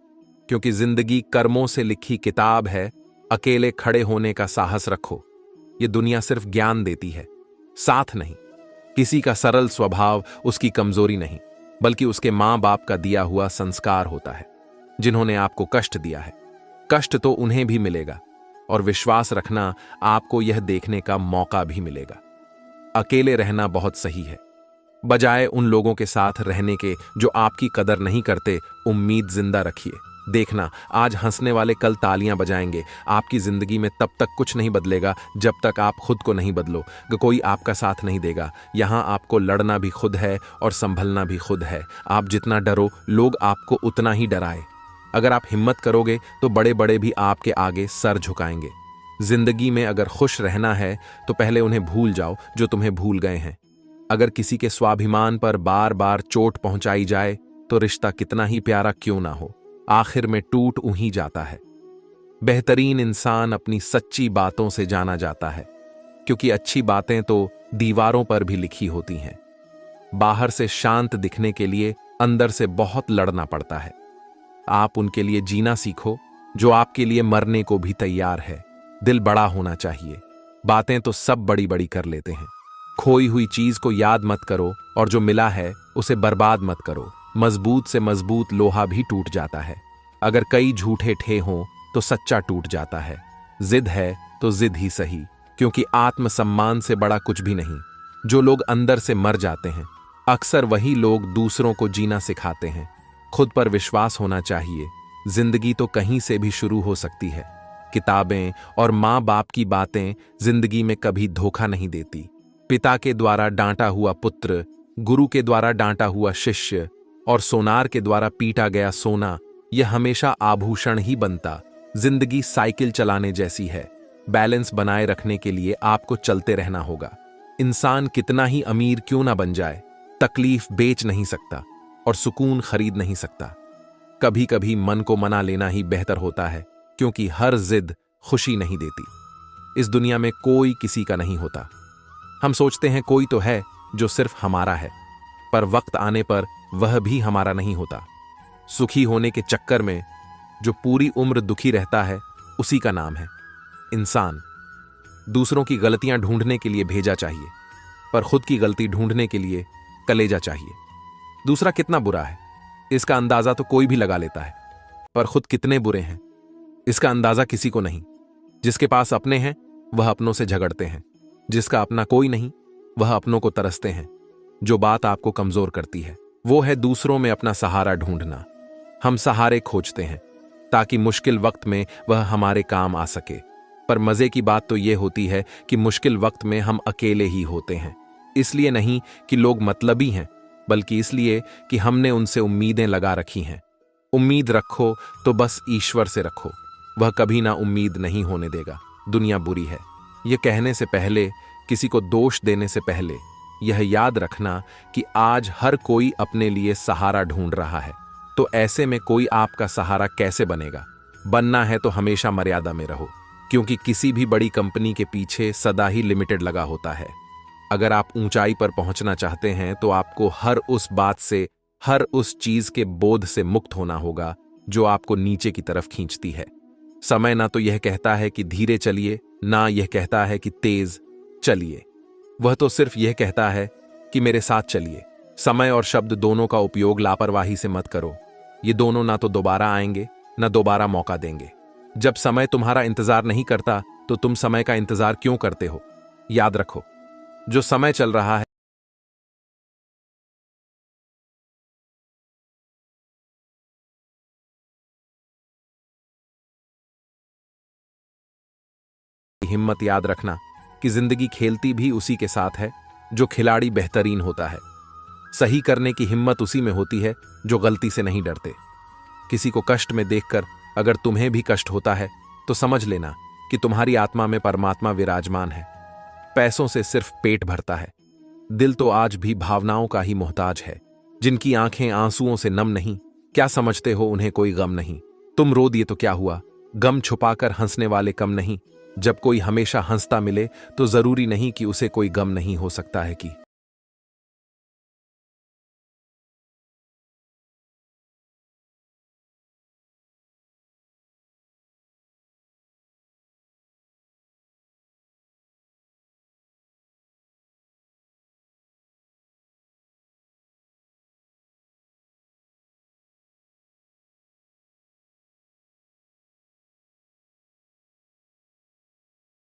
क्योंकि जिंदगी कर्मों से लिखी किताब है। अकेले खड़े होने का साहस रखो। ये दुनिया सिर्फ ज्ञान देती है, साथ नहीं। किसी का सरल स्वभाव उसकी कमजोरी नहीं, बल्कि उसके मां बाप का दिया हुआ संस्कार होता है। जिन्होंने आपको कष्ट दिया है, कष्ट तो उन्हें भी मिलेगा, और विश्वास रखना आपको यह देखने का मौका भी मिलेगा। अकेले रहना बहुत सही है, बजाय उन लोगों के साथ रहने के जो आपकी कदर नहीं करते। उम्मीद जिंदा रखिए। देखना, आज हंसने वाले कल तालियां बजाएंगे। आपकी जिंदगी में तब तक कुछ नहीं बदलेगा जब तक आप खुद को नहीं बदलो। कोई आपका साथ नहीं देगा। यहां आपको लड़ना भी खुद है और संभलना भी खुद है। आप जितना डरो, लोग आपको उतना ही डराए। अगर आप हिम्मत करोगे तो बड़े बड़े भी आपके आगे सर झुकाएंगे। जिंदगी में अगर खुश रहना है तो पहले उन्हें भूल जाओ जो तुम्हें भूल गए हैं। अगर किसी के स्वाभिमान पर बार बार चोट पहुंचाई जाए तो रिश्ता कितना ही प्यारा क्यों ना हो, आखिर में टूट ही जाता है। बेहतरीन इंसान अपनी सच्ची बातों से जाना जाता है, क्योंकि अच्छी बातें तो दीवारों पर भी लिखी होती हैं। बाहर से शांत दिखने के लिए अंदर से बहुत लड़ना पड़ता है। आप उनके लिए जीना सीखो जो आपके लिए मरने को भी तैयार है। दिल बड़ा होना चाहिए। बातें तो सब बड़ी बड़ी कर लेते हैं। खोई हुई चीज को याद मत करो, और जो मिला है उसे बर्बाद मत करो। मजबूत से मजबूत लोहा भी टूट जाता है। अगर कई झूठे ठे हों तो सच्चा टूट जाता है। जिद है तो जिद ही सही, क्योंकि आत्मसम्मान से बड़ा कुछ भी नहीं। जो लोग अंदर से मर जाते हैं, अक्सर वही लोग दूसरों को जीना सिखाते हैं। खुद पर विश्वास होना चाहिए। जिंदगी तो कहीं से भी शुरू हो सकती है। किताबें और माँ बाप की बातें जिंदगी में कभी धोखा नहीं देती। पिता के द्वारा डांटा हुआ पुत्र, गुरु के द्वारा डांटा हुआ शिष्य, और सोनार के द्वारा पीटा गया सोना, यह हमेशा आभूषण ही बनता। जिंदगी साइकिल चलाने जैसी है। बैलेंस बनाए रखने के लिए आपको चलते रहना होगा। इंसान कितना ही अमीर क्यों ना बन जाए, तकलीफ बेच नहीं सकता और सुकून खरीद नहीं सकता। कभी कभी मन को मना लेना ही बेहतर होता है, क्योंकि हर जिद खुशी नहीं देती। इस दुनिया में कोई किसी का नहीं होता। हम सोचते हैं कोई तो है जो सिर्फ हमारा है, पर वक्त आने पर वह भी हमारा नहीं होता। सुखी होने के चक्कर में जो पूरी उम्र दुखी रहता है, उसी का नाम है इंसान। दूसरों की गलतियां ढूंढने के लिए भेजा चाहिए, पर खुद की गलती ढूंढने के लिए कलेजा चाहिए। दूसरा कितना बुरा है, इसका अंदाजा तो कोई भी लगा लेता है, पर खुद कितने बुरे हैं, इसका अंदाजा किसी को नहीं। जिसके पास अपने हैं वह अपनों से झगड़ते हैं, जिसका अपना कोई नहीं वह अपनों को तरसते हैं। जो बात आपको कमजोर करती है वो है दूसरों में अपना सहारा ढूंढना। हम सहारे खोजते हैं ताकि मुश्किल वक्त में वह हमारे काम आ सके, पर मजे की बात तो यह होती है कि मुश्किल वक्त में हम अकेले ही होते हैं। इसलिए नहीं कि लोग मतलबी हैं, बल्कि इसलिए कि हमने उनसे उम्मीदें लगा रखी हैं। उम्मीद रखो तो बस ईश्वर से रखो, वह कभी ना उम्मीद नहीं होने देगा। दुनिया बुरी है, यह कहने से पहले, किसी को दोष देने से पहले यह याद रखना कि आज हर कोई अपने लिए सहारा ढूंढ रहा है। तो ऐसे में कोई आपका सहारा कैसे बनेगा? बनना है तो हमेशा मर्यादा में रहो, क्योंकि किसी भी बड़ी कंपनी के पीछे सदा ही लिमिटेड लगा होता है। अगर आप ऊंचाई पर पहुंचना चाहते हैं तो आपको हर उस बात से, हर उस चीज के बोध से मुक्त होना होगा जो आपको नीचे की तरफ खींचती है। समय ना तो यह कहता है कि धीरे चलिए, ना यह कहता है कि तेज चलिए। वह तो सिर्फ यह कहता है कि मेरे साथ चलिए। समय और शब्द दोनों का उपयोग लापरवाही से मत करो। ये दोनों ना तो दोबारा आएंगे ना दोबारा मौका देंगे। जब समय तुम्हारा इंतजार नहीं करता तो तुम समय का इंतजार क्यों करते हो? याद रखो, जो समय चल रहा है हिम्मत याद रखना कि जिंदगी खेलती भी उसी के साथ है जो खिलाड़ी बेहतरीन होता है। सही करने की हिम्मत उसी में होती है जो गलती से नहीं डरते। किसी को कष्ट में देखकर अगर तुम्हें भी कष्ट होता है तो समझ लेना कि तुम्हारी आत्मा में परमात्मा विराजमान है। पैसों से सिर्फ पेट भरता है, दिल तो आज भी भावनाओं का ही मोहताज है। जिनकी आंखें आंसुओं से नम नहीं, क्या समझते हो उन्हें कोई गम नहीं। तुम रो दिए तो क्या हुआ, गम छुपाकर हंसने वाले कम नहीं। जब कोई हमेशा हंसता मिले तो जरूरी नहीं कि उसे कोई गम नहीं हो सकता है कि